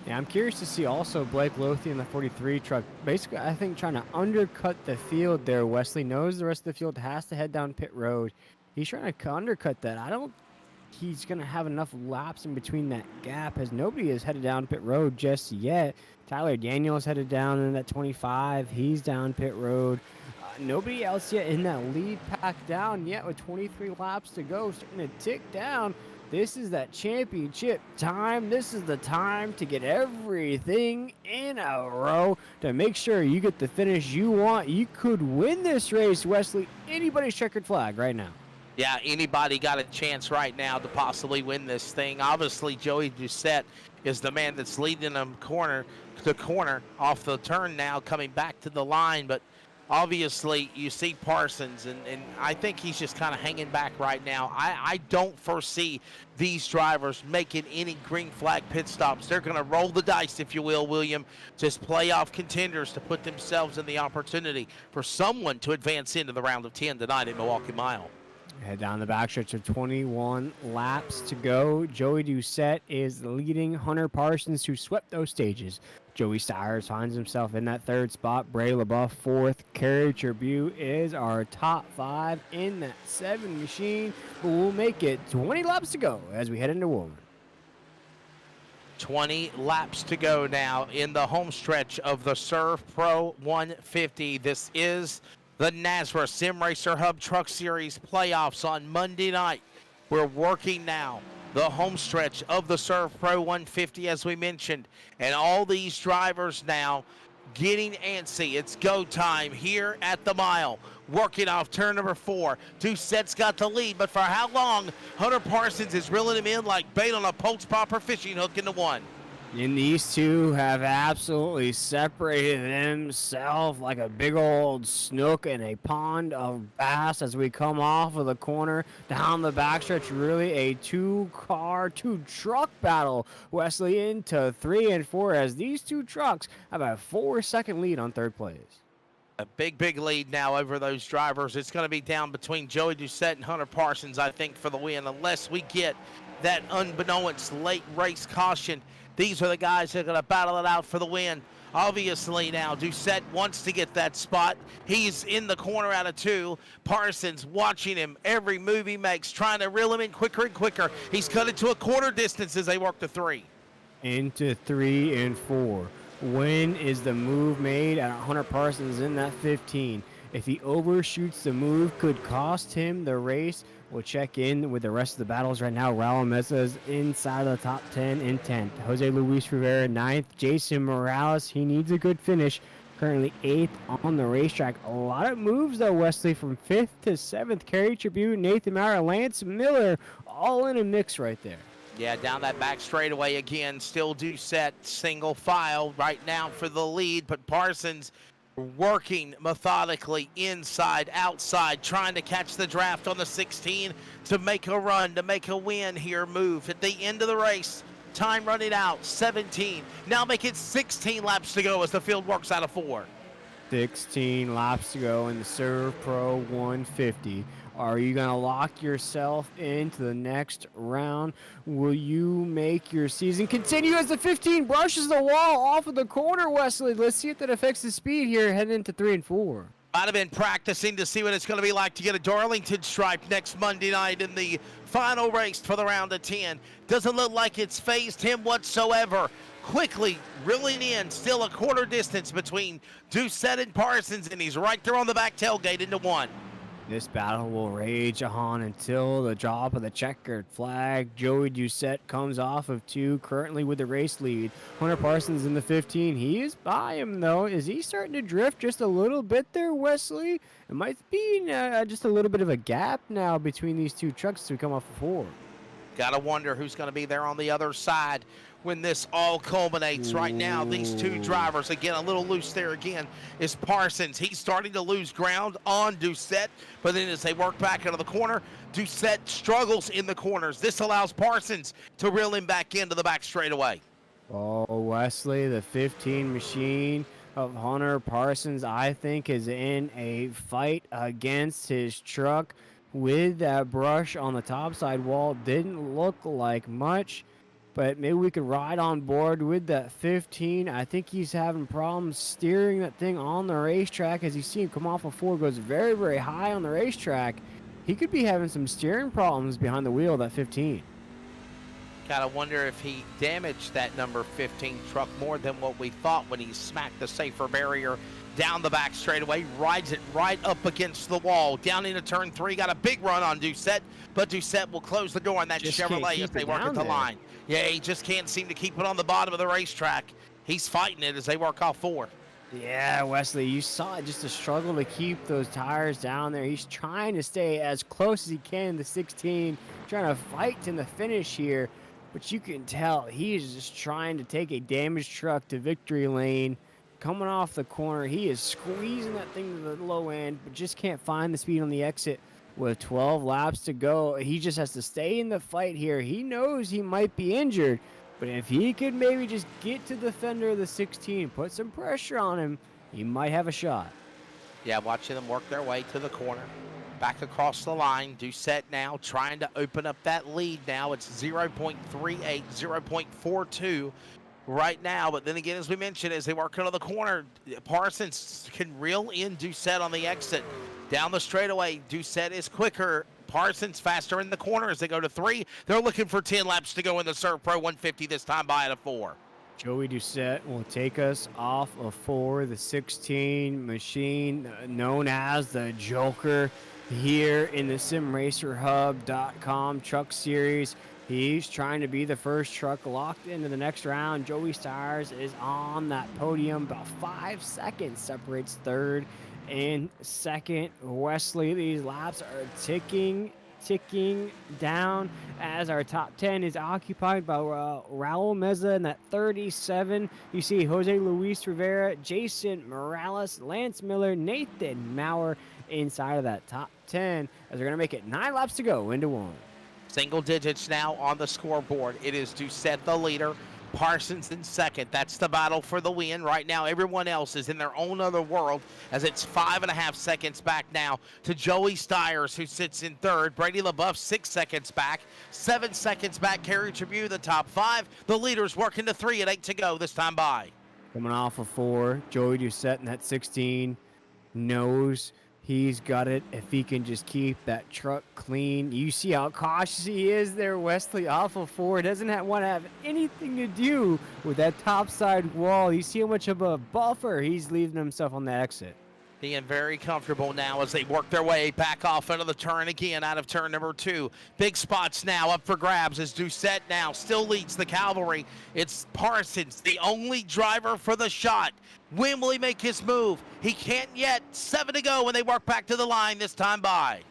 Yeah, I'm curious to see also Blake Lothian in the 43 truck. Basically, I think trying to undercut the field there. Wesley knows the rest of the field has to head down pit road. He's trying to undercut that. I don't he's going to have enough laps in between that gap as nobody has headed down pit road just yet. Tyler Daniels headed down in that 25. He's down pit road. Nobody else yet in that lead pack down yet with 23 laps to go. Starting to tick down. This is that championship time. This is the time to get everything in a row to make sure you get the finish you want. You could win this race, Wesley. Anybody's checkered flag right now. Yeah, anybody got a chance right now to possibly win this thing. Obviously, Joey Doucette is the man that's leading them corner to corner off the turn now, coming back to the line. But obviously, you see Parsons, and I think he's just kind of hanging back right now. I don't foresee these drivers making any green flag pit stops. They're going to roll the dice, if you will, William, just playoff contenders to put themselves in the opportunity for someone to advance into the round of 10 tonight at Milwaukee Mile. Head down the backstretch of 21 laps to go. Joey Doucette is leading Hunter Parsons, who swept those stages. Joey Stires finds himself in that third spot. Bray LaBeouf fourth. Kerry Tribute is our top 5 in that 7 machine. But we'll make it 20 laps to go as we head into Woolman. 20 laps to go now in the home stretch of the ServPro 150. This is the NASRA Sim Racer Hub Truck Series playoffs on Monday night. We're working now the home stretch of the ServPro 150, as we mentioned, and all these drivers now getting antsy. It's go time here at the mile. Working off turn number 4. Doucette's got the lead, but for how long? Hunter Parsons is reeling him in like bait on a Pulse Popper fishing hook into one. And these two have absolutely separated themselves like a big old snook in a pond of bass as we come off of the corner down the backstretch. Really a two-truck battle, Wesley, into 3 and 4 as these two trucks have a 4-second lead on third place. A big lead now over those drivers. It's going to be down between Joey Doucette and Hunter Parsons, I think, for the win, unless we get that unbeknownst late race caution. These are the guys that are going to battle it out for the win. Obviously now, Doucette wants to get that spot. He's in the corner out of 2. Parsons watching him every move he makes, trying to reel him in quicker and quicker. He's cut it to a quarter distance as they work to 3. Into 3 and 4. When is the move made? Hunter Parsons in that 15. If he overshoots the move, could cost him the race. We'll check in with the rest of the battles right now. Raul Mesa is inside of the top 10 in 10th. Jose Luis Rivera 9th. Jason Morales, he needs a good finish. Currently 8th on the racetrack. A lot of moves though, Wesley, from 5th to 7th. Kerry Tribute, Nathan Maurer, Lance Miller, all in a mix right there. Yeah, down that back straightaway again. Still Doucette single file right now for the lead, but Parsons working methodically inside, outside, trying to catch the draft on the 16 to make a run, to make a win here. Move at the end of the race. Time running out, 17. Now make it 16 laps to go as the field works out of 4. 16 laps to go in the ServPro 150. Are you going to lock yourself into the next round? Will you make your season continue as the 15 brushes the wall off of the corner, Wesley? Let's see if that affects the speed here heading into 3 and 4. Might have been practicing to see what it's going to be like to get a Darlington stripe next Monday night in the final race for the round of 10. Doesn't look like it's phased him whatsoever. Quickly reeling in, still a quarter distance between Doucette and Parsons, and he's right there on the back tailgate into 1. This battle will rage on until the drop of the checkered flag. Joey Doucette comes off of 2, currently with the race lead. Hunter Parsons in the 15. He is by him, though. Is he starting to drift just a little bit there, Wesley? It might be just a little bit of a gap now between these two trucks as we come off of 4. Gotta wonder who's going to be there on the other side when this all culminates. Right now, these two drivers, again, a little loose there again, is Parsons. He's starting to lose ground on Doucette, but then as they work back out of the corner, Doucette struggles in the corners. This allows Parsons to reel him back into the back straightaway. Oh, Wesley, the 15 machine of Hunter Parsons, I think, is in a fight against his truck. With that brush on the topside wall, didn't look like much, but maybe we could ride on board with that 15. I think he's having problems steering that thing on the racetrack. As you see him come off of 4, goes very, very high on the racetrack. He could be having some steering problems behind the wheel of that 15. Gotta wonder if he damaged that number 15 truck more than what we thought when he smacked the safer barrier down the back straightaway, rides it right up against the wall. Down into turn 3, got a big run on Doucette, but Doucette will close the door on that Just Chevrolet as they work at the line. Yeah, he just can't seem to keep it on the bottom of the racetrack. He's fighting it as they work off 4. Yeah, Wesley, you saw it, just a struggle to keep those tires down there. He's trying to stay as close as he can to 16, trying to fight in the finish here, but you can tell he is just trying to take a damaged truck to victory lane. Coming off the corner, he is squeezing that thing to the low end, but just can't find the speed on the exit. With 12 laps to go, he just has to stay in the fight here. He knows he might be injured, but if he could maybe just get to the fender of the 16, put some pressure on him, he might have a shot. Yeah, watching them work their way to the corner. back across the line. Doucette now trying to open up that lead now. It's 0.38, 0.42 right now. But then again, as we mentioned, as they work out of the corner, Parsons can reel in Doucette on the exit. Down the straightaway, Doucette is quicker. Parsons faster in the corner as they go to 3. They're looking for 10 laps to go in the ServPro 150 this time by at a 4. Joey Doucette will take us off of 4, the 16 machine known as the Joker here in the SimRacerHub.com Truck Series. He's trying to be the first truck locked into the next round. Joey Stires is on that podium. About 5 seconds separates third and second. Wesley, these laps are ticking down as our top 10 is occupied by Raul Meza in that 37. You see Jose Luis Rivera, Jason Morales, Lance Miller, Nathan Maurer inside of that top 10 as they're going to make it 9 laps to go into 1. Single digits now on the scoreboard. It is Doucette the leader, Parsons in second. That's the battle for the win. Right now, everyone else is in their own other world as it's 5.5 seconds back now to Joey Stires, who sits in third. Brady LaBeouf 6 seconds back. 7 seconds back, Kerry Tribune, the top 5. The leaders working to 3 at 8 to go this time by. Coming off of 4, Joey Doucette in that 16 knows he's got it if he can just keep that truck clean. You see how cautious he is there, Wesley, off of 4. Doesn't want to have anything to do with that topside wall. You see how much of a buffer he's leaving himself on the exit. Being very comfortable now as they work their way back off into the turn again out of turn number 2. Big spots now up for grabs as Doucette now still leads the cavalry. It's Parsons, the only driver for the shot. When will he make his move? He can't yet. 7 to go when they work back to the line this time by.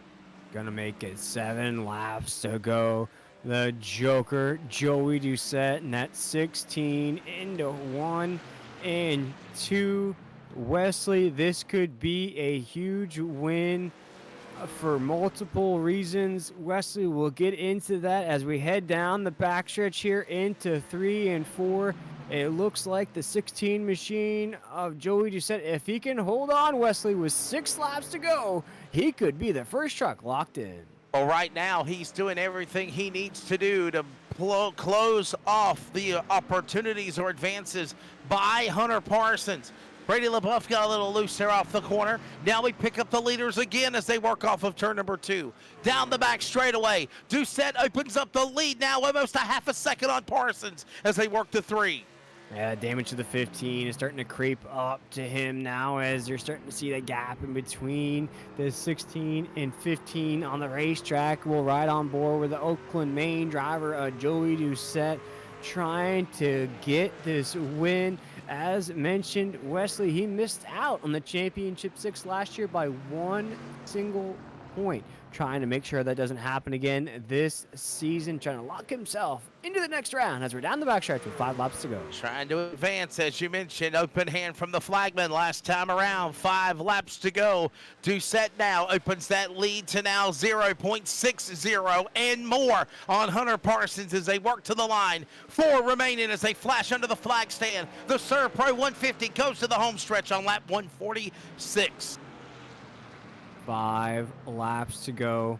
Gonna make it 7 laps to go. The Joker, Joey Doucette, in that 16 into 1 and 2. Wesley, this could be a huge win for multiple reasons. Wesley, will get into that as we head down the backstretch here into 3 and 4. It looks like the 16 machine of Joey Doucette, if he can hold on, Wesley, with 6 laps to go, he could be the first truck locked in. Well, right now, he's doing everything he needs to do to close off the opportunities or advances by Hunter Parsons. Brady LaBeouf got a little loose there off the corner. Now we pick up the leaders again as they work off of turn number 2. Down the back straightaway. Doucette opens up the lead now, almost a half a second on Parsons as they work to 3. Yeah, damage to the 15 is starting to creep up to him now as you're starting to see that gap in between the 16 and 15 on the racetrack. We'll ride on board with the Oakland main driver, Joey Doucette, trying to get this win. As mentioned, Wesley, he missed out on the Championship 6 last year by 1 single point. Trying to make sure that doesn't happen again this season, trying to lock himself into the next round as we're down the backstretch with 5 laps to go. Trying to advance, as you mentioned, open hand from the flagman last time around. 5 laps to go. Doucette now opens that lead to now 0.60 and more on Hunter Parsons as they work to the line. 4 remaining as they flash under the flag stand. The ServPro 150 goes to the home stretch on lap 146. 5 laps to go.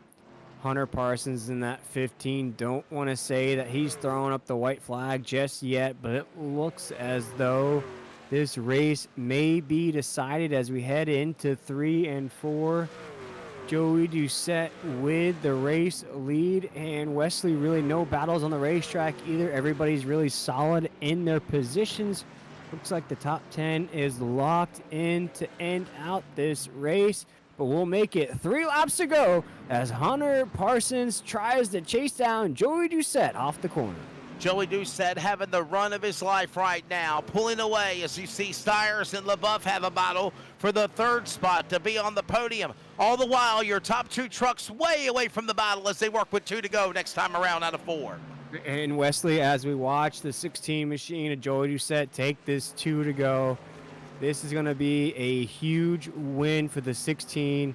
Hunter Parsons in that 15. Don't want to say that he's throwing up the white flag just yet, but it looks as though this race may be decided as we head into 3 and 4. Joey Doucette with the race lead, and Wesley, really no battles on the racetrack either. Everybody's really solid in their positions. Looks like the top 10 is locked in to end out this race. But we'll make it 3 laps to go as Hunter Parsons tries to chase down Joey Doucette off the corner. Joey Doucette having the run of his life right now, pulling away as you see Stires and LaBeouf have a battle for the 3rd spot to be on the podium. All the while, your top 2 trucks way away from the battle as they work with 2 to go next time around out of 4. And Wesley, as we watch the 16 machine of Joey Doucette take this 2 to go, this is going to be a huge win for the 16.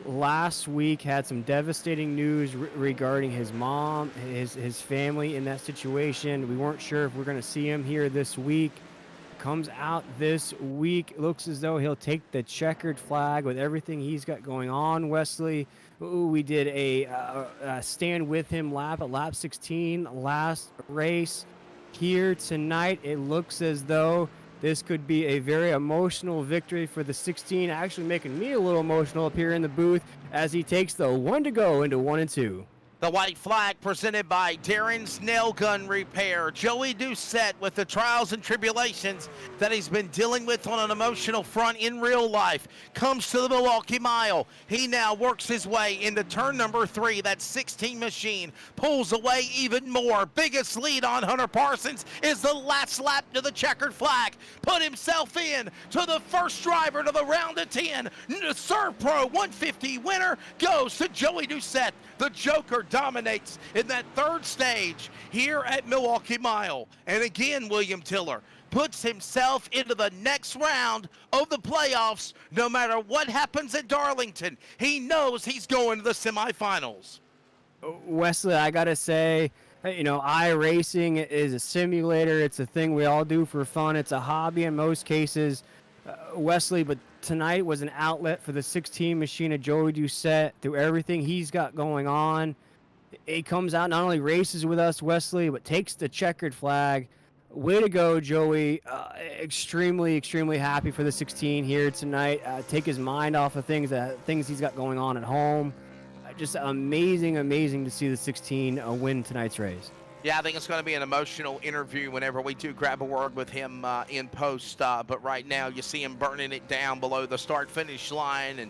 Last week had some devastating news regarding his mom, his family in that situation. We weren't sure if we're going to see him here this week. comes out this week. Looks as though he'll take the checkered flag with everything he's got going on, Wesley. Ooh, we did a stand with him lap at lap 16 last race. Here tonight, it looks as though this could be a very emotional victory for the 16, actually making me a little emotional up here in the booth as he takes the 1 to go into 1 and 2. The white flag presented by Darren's Nail Gun Repair. Joey Doucette, with the trials and tribulations that he's been dealing with on an emotional front in real life, comes to the Milwaukee Mile. He now works his way into turn number 3. That 16 machine pulls away even more. Biggest lead on Hunter Parsons is the last lap to the checkered flag. Put himself in to the first driver to the round of 10. The ServPro 150 winner goes to Joey Doucette. The Joker dominates in that third stage here at Milwaukee Mile. And again, William Tiller puts himself into the next round of the playoffs. No matter what happens at Darlington, he knows he's going to the semifinals. Wesley, I gotta say, you know, iRacing is a simulator. It's a thing we all do for fun. It's a hobby in most cases, Wesley, but tonight was an outlet for the 16 machine of Joey Doucette through everything he's got going on. He comes out, not only races with us, Wesley, but takes the checkered flag. Way to go, Joey. Extremely happy for the 16 here tonight. Take his mind off of things he's got going on at home. Just amazing to see the 16 win tonight's race. Yeah, I think it's going to be an emotional interview whenever we do grab a word with him in post. But right now, you see him burning it down below the start-finish line and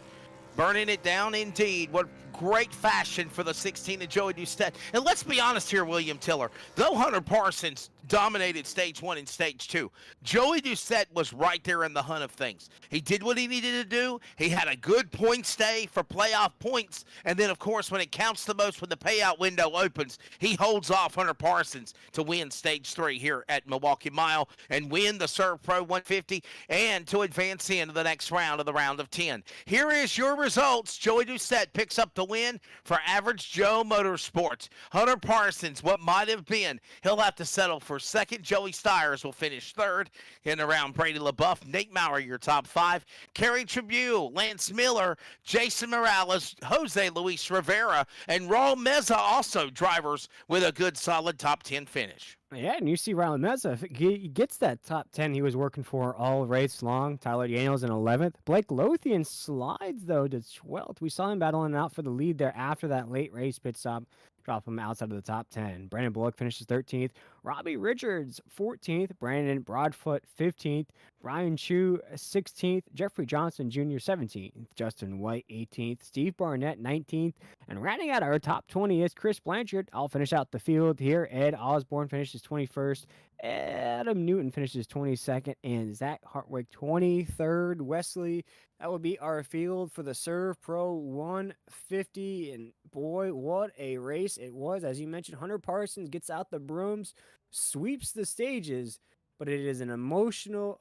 burning it down indeed. What great fashion for the 16 of Joey Doucette. And let's be honest here, William Tiller. Though Hunter Parsons dominated stage 1 and stage 2, Joey Doucette was right there in the hunt of things. He did what he needed to do. He had a good point stay for playoff points. And then, of course, when it counts the most, when the payout window opens, he holds off Hunter Parsons to win stage 3 here at Milwaukee Mile and win the ServPro 150 and to advance into the next round of the round of 10. Here is your results. Joey Doucette picks up the win for Average Joe Motorsports. Hunter Parsons, what might have been, he'll have to settle for second. Joey Stiers will finish third. In around Brady LaBeouf, Nate Maurer, your top 5. Kerry Tribune, Lance Miller, Jason Morales, Jose Luis Rivera, and Raul Meza, also drivers with a good solid top 10 finish. Yeah, and you see Raul Meza, if he gets that top 10 he was working for all race long. Tyler Daniels in 11th. Blake Lothian slides, though, to 12th. We saw him battling out for the lead there after that late race pit stop. Drop him outside of the top 10. Brandon Bullock finishes 13th. Robbie Richards, 14th. Brandon Broadfoot, 15th. Brian Chu, 16th. Jeffrey Johnson Jr., 17th. Justin White, 18th. Steve Barnett, 19th. And rounding out our top 20 is Chris Blanchard. I'll finish out the field here. Ed Osborne finishes 21st. Adam Newton finishes 22nd. And Zach Hartwig, 23rd. Wesley, that would be our field for the ServPro 150. And boy, what a race it was. As you mentioned, Hunter Parsons gets out the brooms, sweeps the stages, but it is an emotional,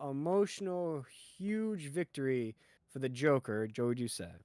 huge victory for the Joker, Joey Doucette.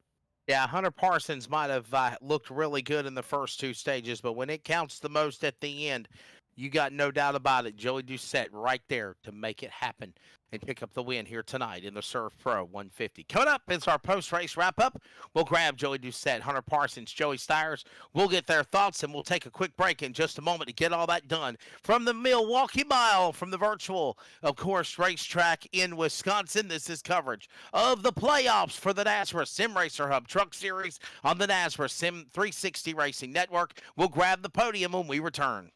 Yeah, Hunter Parsons might have looked really good in the first 2 stages, but when it counts the most at the end, you got no doubt about it. Joey Doucette right there to make it happen and pick up the win here tonight in the ServPro 150. Coming up is our post-race wrap-up. We'll grab Joey Doucette, Hunter Parsons, Joey Stiers. We'll get their thoughts, and we'll take a quick break in just a moment to get all that done. From the Milwaukee Mile, from the virtual, of course, racetrack in Wisconsin, this is coverage of the playoffs for the NASRA Sim Racer Hub Truck Series on the NASRA Sim 360 Racing Network. We'll grab the podium when we return.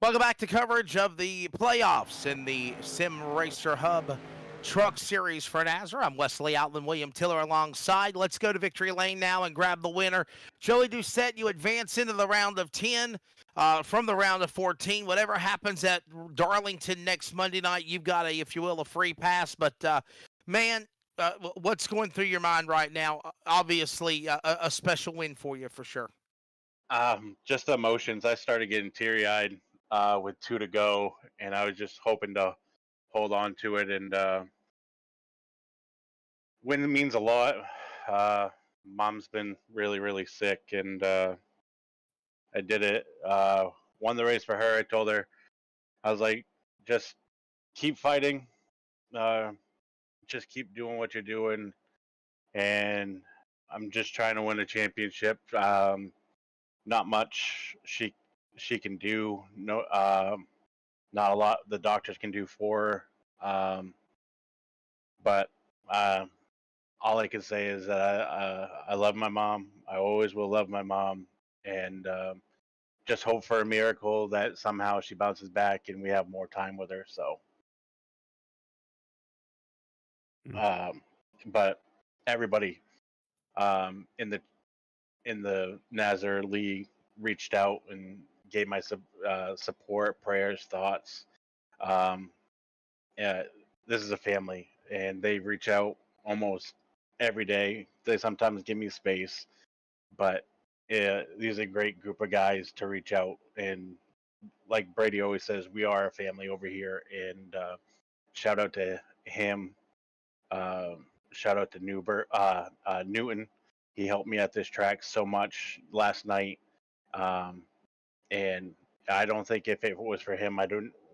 Welcome back to coverage of the playoffs in the Sim Racer Hub Truck Series for NASR. I'm Wesley Outland, William Tiller alongside. Let's go to victory lane now and grab the winner. Joey Doucette, you advance into the round of 10 from the round of 14. Whatever happens at Darlington next Monday night, you've got if you will, a free pass. But, man, what's going through your mind right now? Obviously, a special win for you for sure. Just the emotions. I started getting teary-eyed with 2 to go, and I was just hoping to hold on to it. And win means a lot. Mom's been really, really sick, and I did it. Won the race for her. I told her, I was like, just keep fighting. Just keep doing what you're doing. And I'm just trying to win a championship. Not much she can do. No, not a lot the doctors can do for her. But all I can say is that I love my mom. I always will love my mom, and just hope for a miracle that somehow she bounces back and we have more time with her. So, but everybody in the NASR League reached out and gave my support, prayers, thoughts. Yeah, this is a family, and they reach out almost every day. They sometimes give me space, but these are a great group of guys to reach out. And like Brady always says, we are a family over here. And shout out to him. Shout out to Newton. He helped me at this track so much last night. And I don't think if it was for him,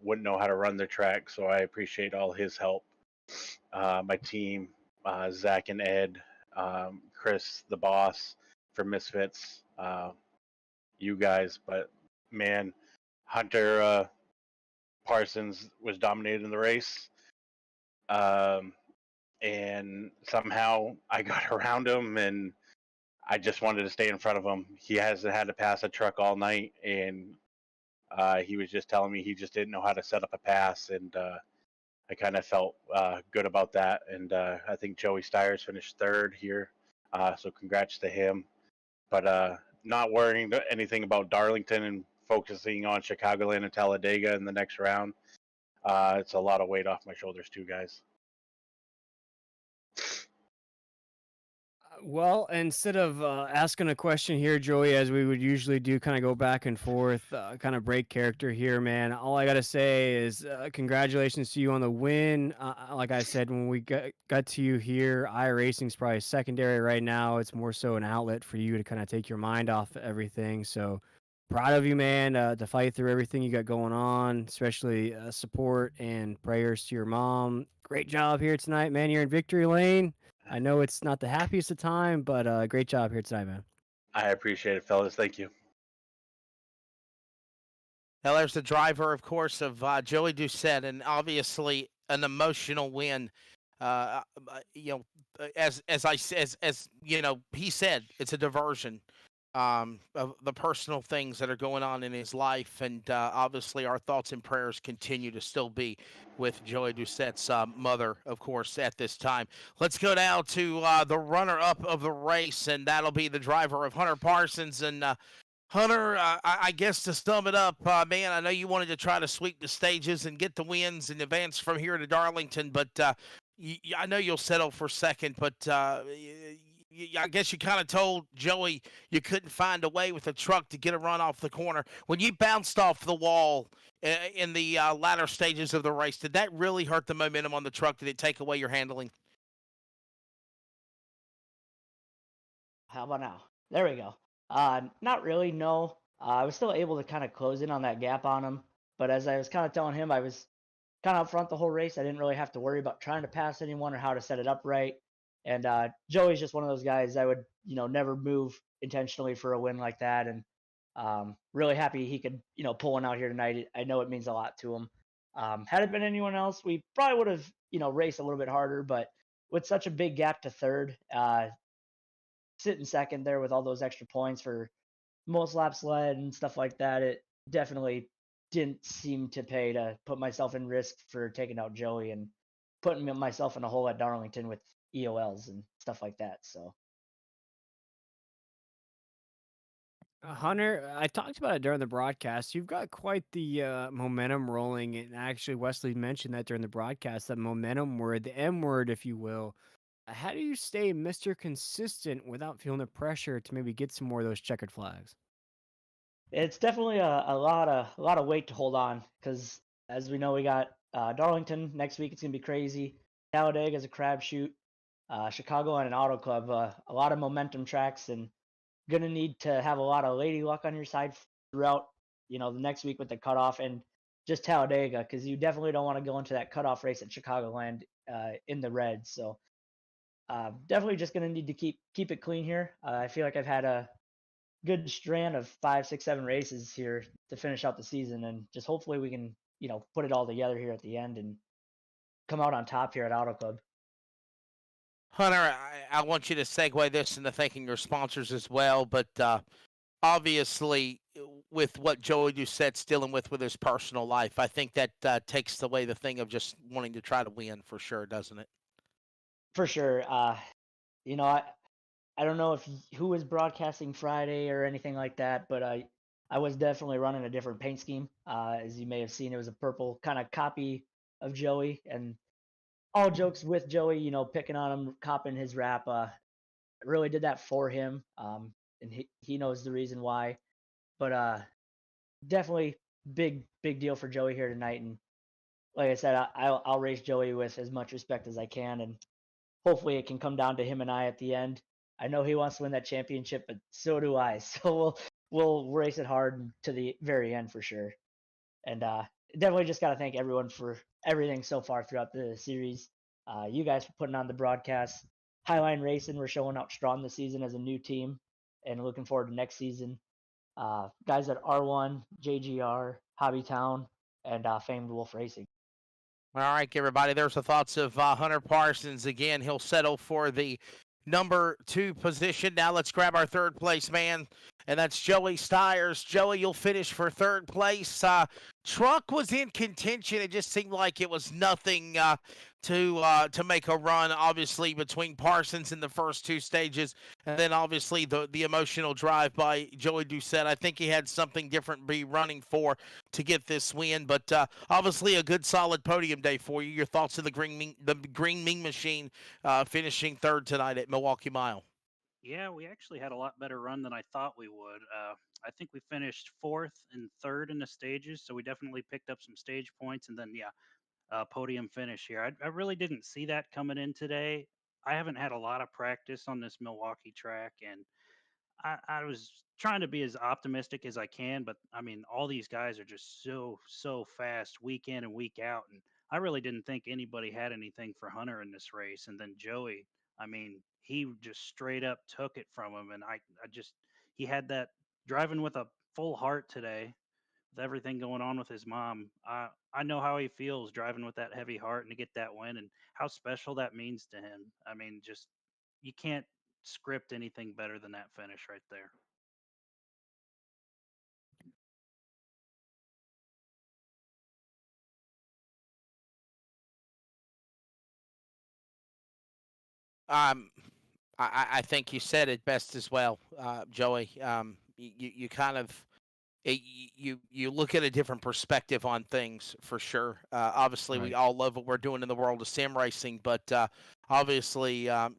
wouldn't know how to run the track. So I appreciate all his help. My team, Zach and Ed, Chris, the boss for Misfits, you guys. But man, Hunter Parsons was dominating the race. And somehow I got around him, and I just wanted to stay in front of him. He hasn't had to pass a truck all night, and he was just telling me he just didn't know how to set up a pass, and I kind of felt good about that. And I think Joey Stiers finished 3rd here, so congrats to him. But not worrying anything about Darlington and focusing on Chicagoland and Talladega in the next round. It's a lot of weight off my shoulders too, guys. Well, instead of asking a question here, Joey, as we would usually do, kind of go back and forth, kind of break character here, man. All I got to say is congratulations to you on the win. Like I said, when we got to you here, iRacing's probably secondary right now. It's more so an outlet for you to kind of take your mind off everything. So proud of you, man, to fight through everything you got going on, especially support and prayers to your mom. Great job here tonight, man. You're in victory lane. I know it's not the happiest of time, but great job here tonight, man. I appreciate it, fellas. Thank you. Now, there's the driver, of course, of Joey Doucette, and obviously an emotional win. As you know, he said, it's a diversion of the personal things that are going on in his life, and obviously our thoughts and prayers continue to still be with Joey Doucette's mother, of course, at this time. Let's go now to the runner-up of the race, and that'll be the driver of Hunter Parsons. And Hunter, I guess to sum it up, man, I know you wanted to try to sweep the stages and get the wins and advance from here to Darlington, but I know you'll settle for second, but I guess you kind of told Joey you couldn't find a way with a truck to get a run off the corner. When you bounced off the wall in the latter stages of the race, did that really hurt the momentum on the truck? Did it take away your handling? How about now? There we go. Not really, no. I was still able to kind of close in on that gap on him, but as I was kind of telling him, I was kind of up front the whole race. I didn't really have to worry about trying to pass anyone or how to set it up right. And Joey's just one of those guys I would, never move intentionally for a win like that. And really happy he could, pull one out here tonight. I know it means a lot to him. Had it been anyone else, we probably would have, raced a little bit harder. But with such a big gap to third, sitting second there with all those extra points for most laps led and stuff like that, it definitely didn't seem to pay to put myself in risk for taking out Joey and putting myself in a hole at Darlington with EOLs and stuff like that. So Hunter, I talked about it during the broadcast. You've got quite the momentum rolling, and actually, Wesley mentioned that during the broadcast, that momentum word, the M word, if you will. How do you stay Mr. Consistent without feeling the pressure to maybe get some more of those checkered flags? it's definitely a lot of weight to hold on because as we know, we got Darlington next week. It's gonna be crazy. Talladega is a crapshoot. Chicago and an auto club, a lot of momentum tracks, and gonna need to have a lot of lady luck on your side throughout, the next week with the cutoff and just Talladega, because you definitely don't want to go into that cutoff race at Chicagoland in the red. So definitely just gonna need to keep it clean here. I feel like I've had a good strand of 5, 6, 7 races here to finish out the season, and just hopefully we can, put it all together here at the end and come out on top here at Auto Club. Hunter, I want you to segue this into thanking your sponsors as well, but obviously, with what Joey Doucette's dealing with his personal life, I think that takes away the thing of just wanting to try to win for sure, doesn't it? For sure. You know, I don't know who was broadcasting Friday or anything like that, but I was definitely running a different paint scheme. As you may have seen, it was a purple kind of copy of Joey, and all jokes with Joey, picking on him, copying his rap. I really did that for him, and he knows the reason why. But definitely big deal for Joey here tonight, and like I said, I'll race Joey with as much respect as I can, and hopefully it can come down to him and I at the end. I know he wants to win that championship, but so do I. So we'll race it hard to the very end for sure. And definitely just got to thank everyone for everything so far throughout the series. You guys for putting on the broadcast. Highline Racing, we're showing out strong this season as a new team, and looking forward to next season. Guys at R1, JGR, Hobbytown, and Famed Wolf Racing. All right, everybody. There's the thoughts of Hunter Parsons. Again, he'll settle for the number 2 position. Now let's grab our third place man, and that's Joey Stiers. Joey, you'll finish for third place. Truck was in contention. It just seemed like it was nothing to make a run, obviously, between Parsons in the first 2 stages, and then obviously the emotional drive by Joey Doucette. I think he had something different to be running for to get this win, but obviously a good solid podium day for you. Your thoughts of the Green Ming Machine finishing third tonight at Milwaukee Mile? Yeah, we actually had a lot better run than I thought we would. I think we finished fourth and third in the stages, so we definitely picked up some stage points, and then podium finish here. I really didn't see that coming in today. I haven't had a lot of practice on this Milwaukee track, and I was trying to be as optimistic as I can, but I mean, all these guys are just so fast week in and week out, and I really didn't think anybody had anything for Hunter in this race. And then Joey, I mean, he just straight up took it from him, and I just he had that driving with a full heart today with everything going on with his mom. I know how he feels driving with that heavy heart and to get that win and how special that means to him. I mean, just you can't script anything better than that finish right there. Um, I think you said it best as well, Joey. You kind of you look at a different perspective on things for sure. Obviously, we Right. all love what we're doing in the world of sim racing, but obviously, and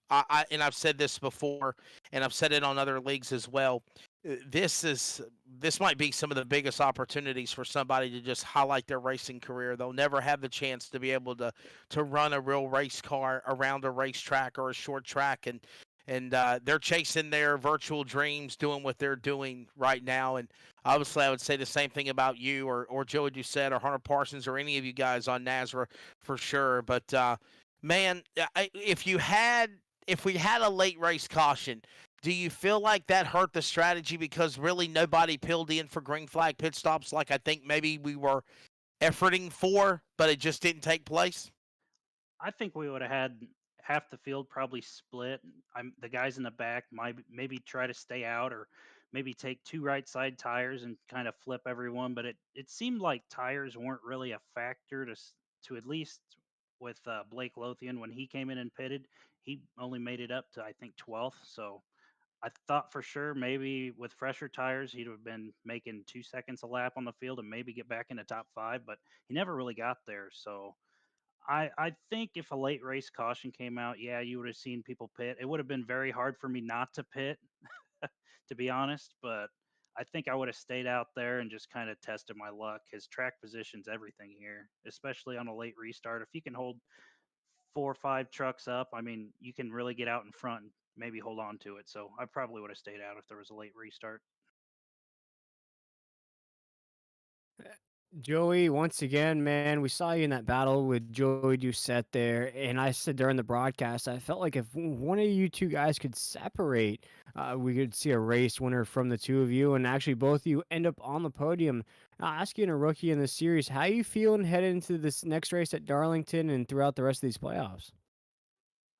I've said this before, and I've said it on other leagues as well. This might be some of the biggest opportunities for somebody to just highlight their racing career. They'll never have the chance to be able to run a real race car around a racetrack or a short track, and they're chasing their virtual dreams, doing what they're doing right now. And obviously, I would say the same thing about you or Joey Doucette or Hunter Parsons or any of you guys on Nazareth for sure. But man, if we had a late race caution, do you feel like that hurt the strategy because really nobody peeled in for green flag pit stops like I think maybe we were efforting for, but it just didn't take place? I think we would have had half the field probably split. I'm the guys in the back might maybe try to stay out or maybe take 2 right side tires and kind of flip everyone, but it seemed like tires weren't really a factor to at least with Blake Lothian when he came in and pitted. He only made it up to I think 12th, so I thought for sure maybe with fresher tires he'd have been making 2 seconds a lap on the field and maybe get back in the top 5, but he never really got there. So I think if a late race caution came out, yeah, you would have seen people pit. It would have been very hard for me not to pit, to be honest, but I think I would have stayed out there and just kind of tested my luck. His track position's everything here, especially on a late restart. If you can hold 4 or 5 trucks up, I mean, you can really get out in front and maybe hold on to it. So I probably would have stayed out if there was a late restart. Joey, once again, man, we saw you in that battle with Joey Doucette there, and I said during the broadcast, I felt like if one of you two guys could separate, we could see a race winner from the two of you, and actually both of you end up on the podium. Asking a rookie in the series, how you feeling heading into this next race at Darlington and throughout the rest of these playoffs?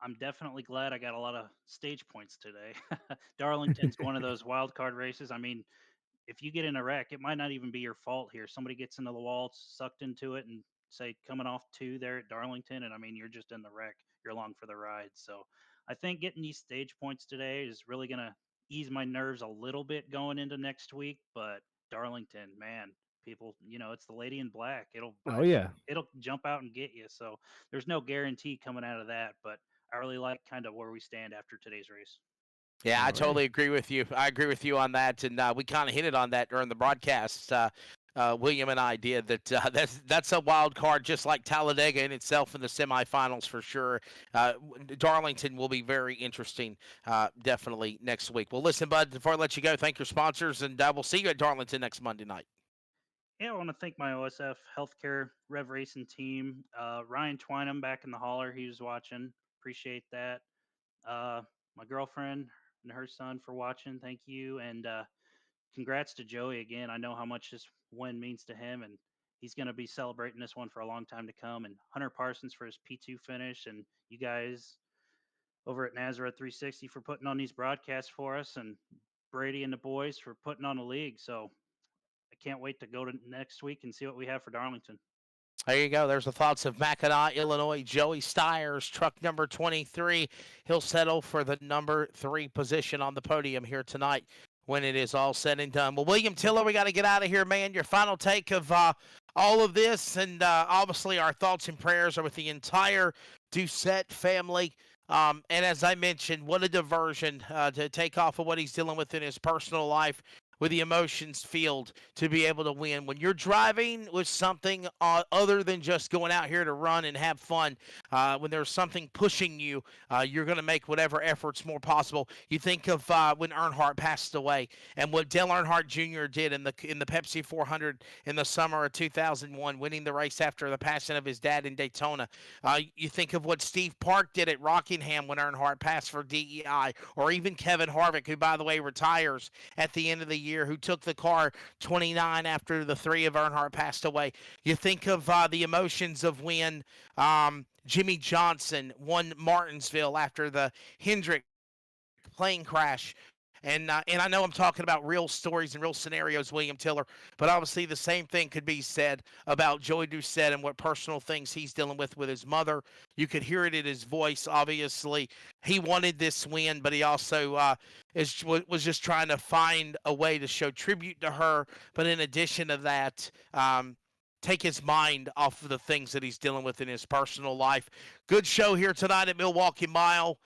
I'm definitely glad I got a lot of stage points today. Darlington's one of those wild card races. I mean, if you get in a wreck, it might not even be your fault here. Somebody gets into the wall, sucked into it, and say coming off 2 there at Darlington, and I mean you're just in the wreck. You're along for the ride. So I think getting these stage points today is really gonna ease my nerves a little bit going into next week. But Darlington, man, people, it's the lady in black. Oh yeah. It'll jump out and get you. So there's no guarantee coming out of that. But I really like kind of where we stand after today's race. Yeah, I All right. totally agree with you. I agree with you on that, and we kind of hinted on that during the broadcast. William and I did that. That's a wild card, just like Talladega in itself in the semifinals for sure. Darlington will be very interesting, definitely next week. Well, listen, bud. Before I let you go, thank your sponsors, and we'll see you at Darlington next Monday night. Yeah, I want to thank my OSF Healthcare Rev Racing team. Ryan Twynham back in the hauler, he was watching. Appreciate that. My girlfriend and her son for watching. Thank you. And congrats to Joey again. I know how much this win means to him, and he's going to be celebrating this one for a long time to come. And Hunter Parsons for his P2 finish, and you guys over at Nazareth 360 for putting on these broadcasts for us, and Brady and the boys for putting on the league. So I can't wait to go to next week and see what we have for Darlington. There you go. There's the thoughts of Mackinac, Illinois, Joey Stiers, truck number 23. He'll settle for the number 3 position on the podium here tonight when it is all said and done. Well, William Tiller, we got to get out of here, man. Your final take of all of this, and obviously our thoughts and prayers are with the entire Doucette family. And as I mentioned, what a diversion to take off of what he's dealing with in his personal life with the emotions field to be able to win. When you're driving with something other than just going out here to run and have fun, when there's something pushing you, you're going to make whatever efforts more possible. You think of when Earnhardt passed away and what Dale Earnhardt Jr. did in the Pepsi 400 in the summer of 2001, winning the race after the passing of his dad in Daytona. You think of what Steve Park did at Rockingham when Earnhardt passed for DEI, or even Kevin Harvick, who, by the way, retires at the end of the year, who took the car 29 after the 3 of Earnhardt passed away. You think of the emotions of when Jimmy Johnson won Martinsville after the Hendrick plane crash. And I know I'm talking about real stories and real scenarios, William Tiller, but obviously the same thing could be said about Joey Doucette and what personal things he's dealing with his mother. You could hear it in his voice. Obviously, he wanted this win, but he also was just trying to find a way to show tribute to her. But in addition to that, take his mind off of the things that he's dealing with in his personal life. Good show here tonight at Milwaukee Mile.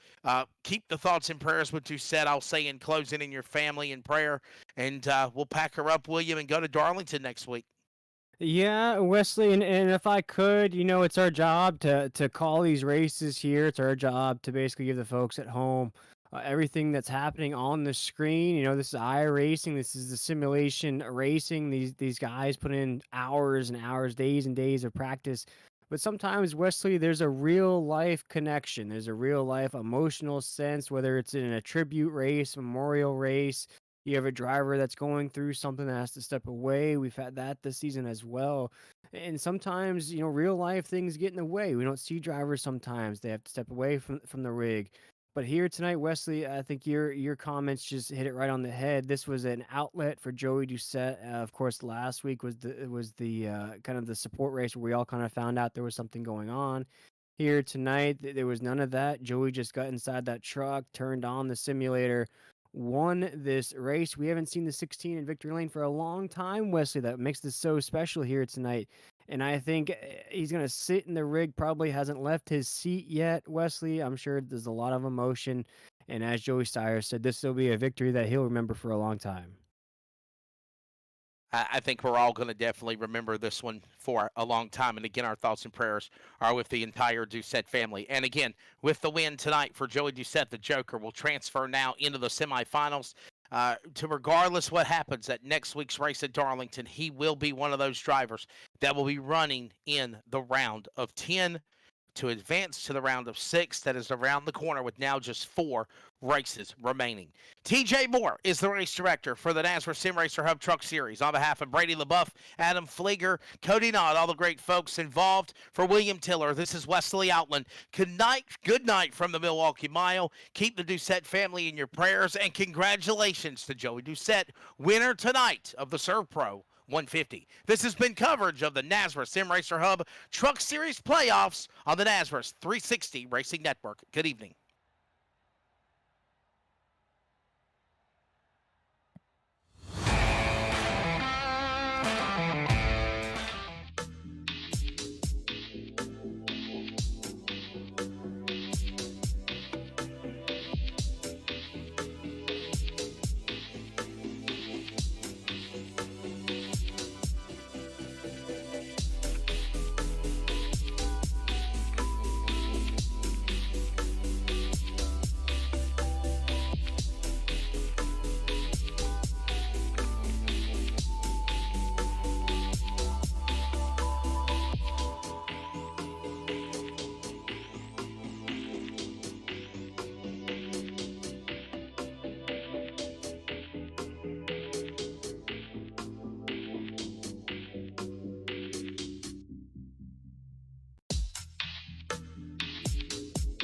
Keep the thoughts and prayers with Doucette, I'll say in closing, in your family in prayer. And we'll pack her up, William, and go to Darlington next week. Yeah, Wesley, and if I could, it's our job to call these races here. It's our job to basically give the folks at home everything that's happening on the screen. This is iRacing. This is the simulation racing. These guys put in hours and hours, days and days of practice. But sometimes, Wesley, there's a real life connection. There's a real life emotional sense, whether it's in a tribute race, memorial race. You have a driver that's going through something that has to step away. We've had that this season as well. And sometimes, real life things get in the way. We don't see drivers sometimes. They have to step away from the rig. But here tonight, Wesley, I think your comments just hit it right on the head. This was an outlet for Joey Doucette. Of course, last week was the kind of the support race where we all kind of found out there was something going on. Here tonight, there was none of that. Joey just got inside that truck, turned on the simulator, won this race. We haven't seen the 16 in victory lane for a long time, Wesley. That makes this so special here tonight. And I think he's going to sit in the rig, probably hasn't left his seat yet, Wesley. I'm sure there's a lot of emotion. And as Joey Stiers said, this will be a victory that he'll remember for a long time. I think we're all going to definitely remember this one for a long time. And again, our thoughts and prayers are with the entire Doucette family. And again, with the win tonight for Joey Doucette, the Joker will transfer now into the semifinals. To regardless what happens at next week's race at Darlington, he will be one of those drivers that will be running in the round of 10 to advance to the round of 6 that is around the corner with now just 4 races remaining. TJ Moore is the race director for the NASRA Sim Racer Hub Truck Series. On behalf of Brady LaBeouf, Adam Flieger, Cody Nod, all the great folks involved, for William Tiller, this is Wesley Outland. Good night from the Milwaukee Mile. Keep the Doucette family in your prayers, and congratulations to Joey Doucette, winner tonight of the ServPro 150. This has been coverage of the NASRA Sim Racer Hub Truck Series playoffs on the NASRA 360 Racing Network. Good evening.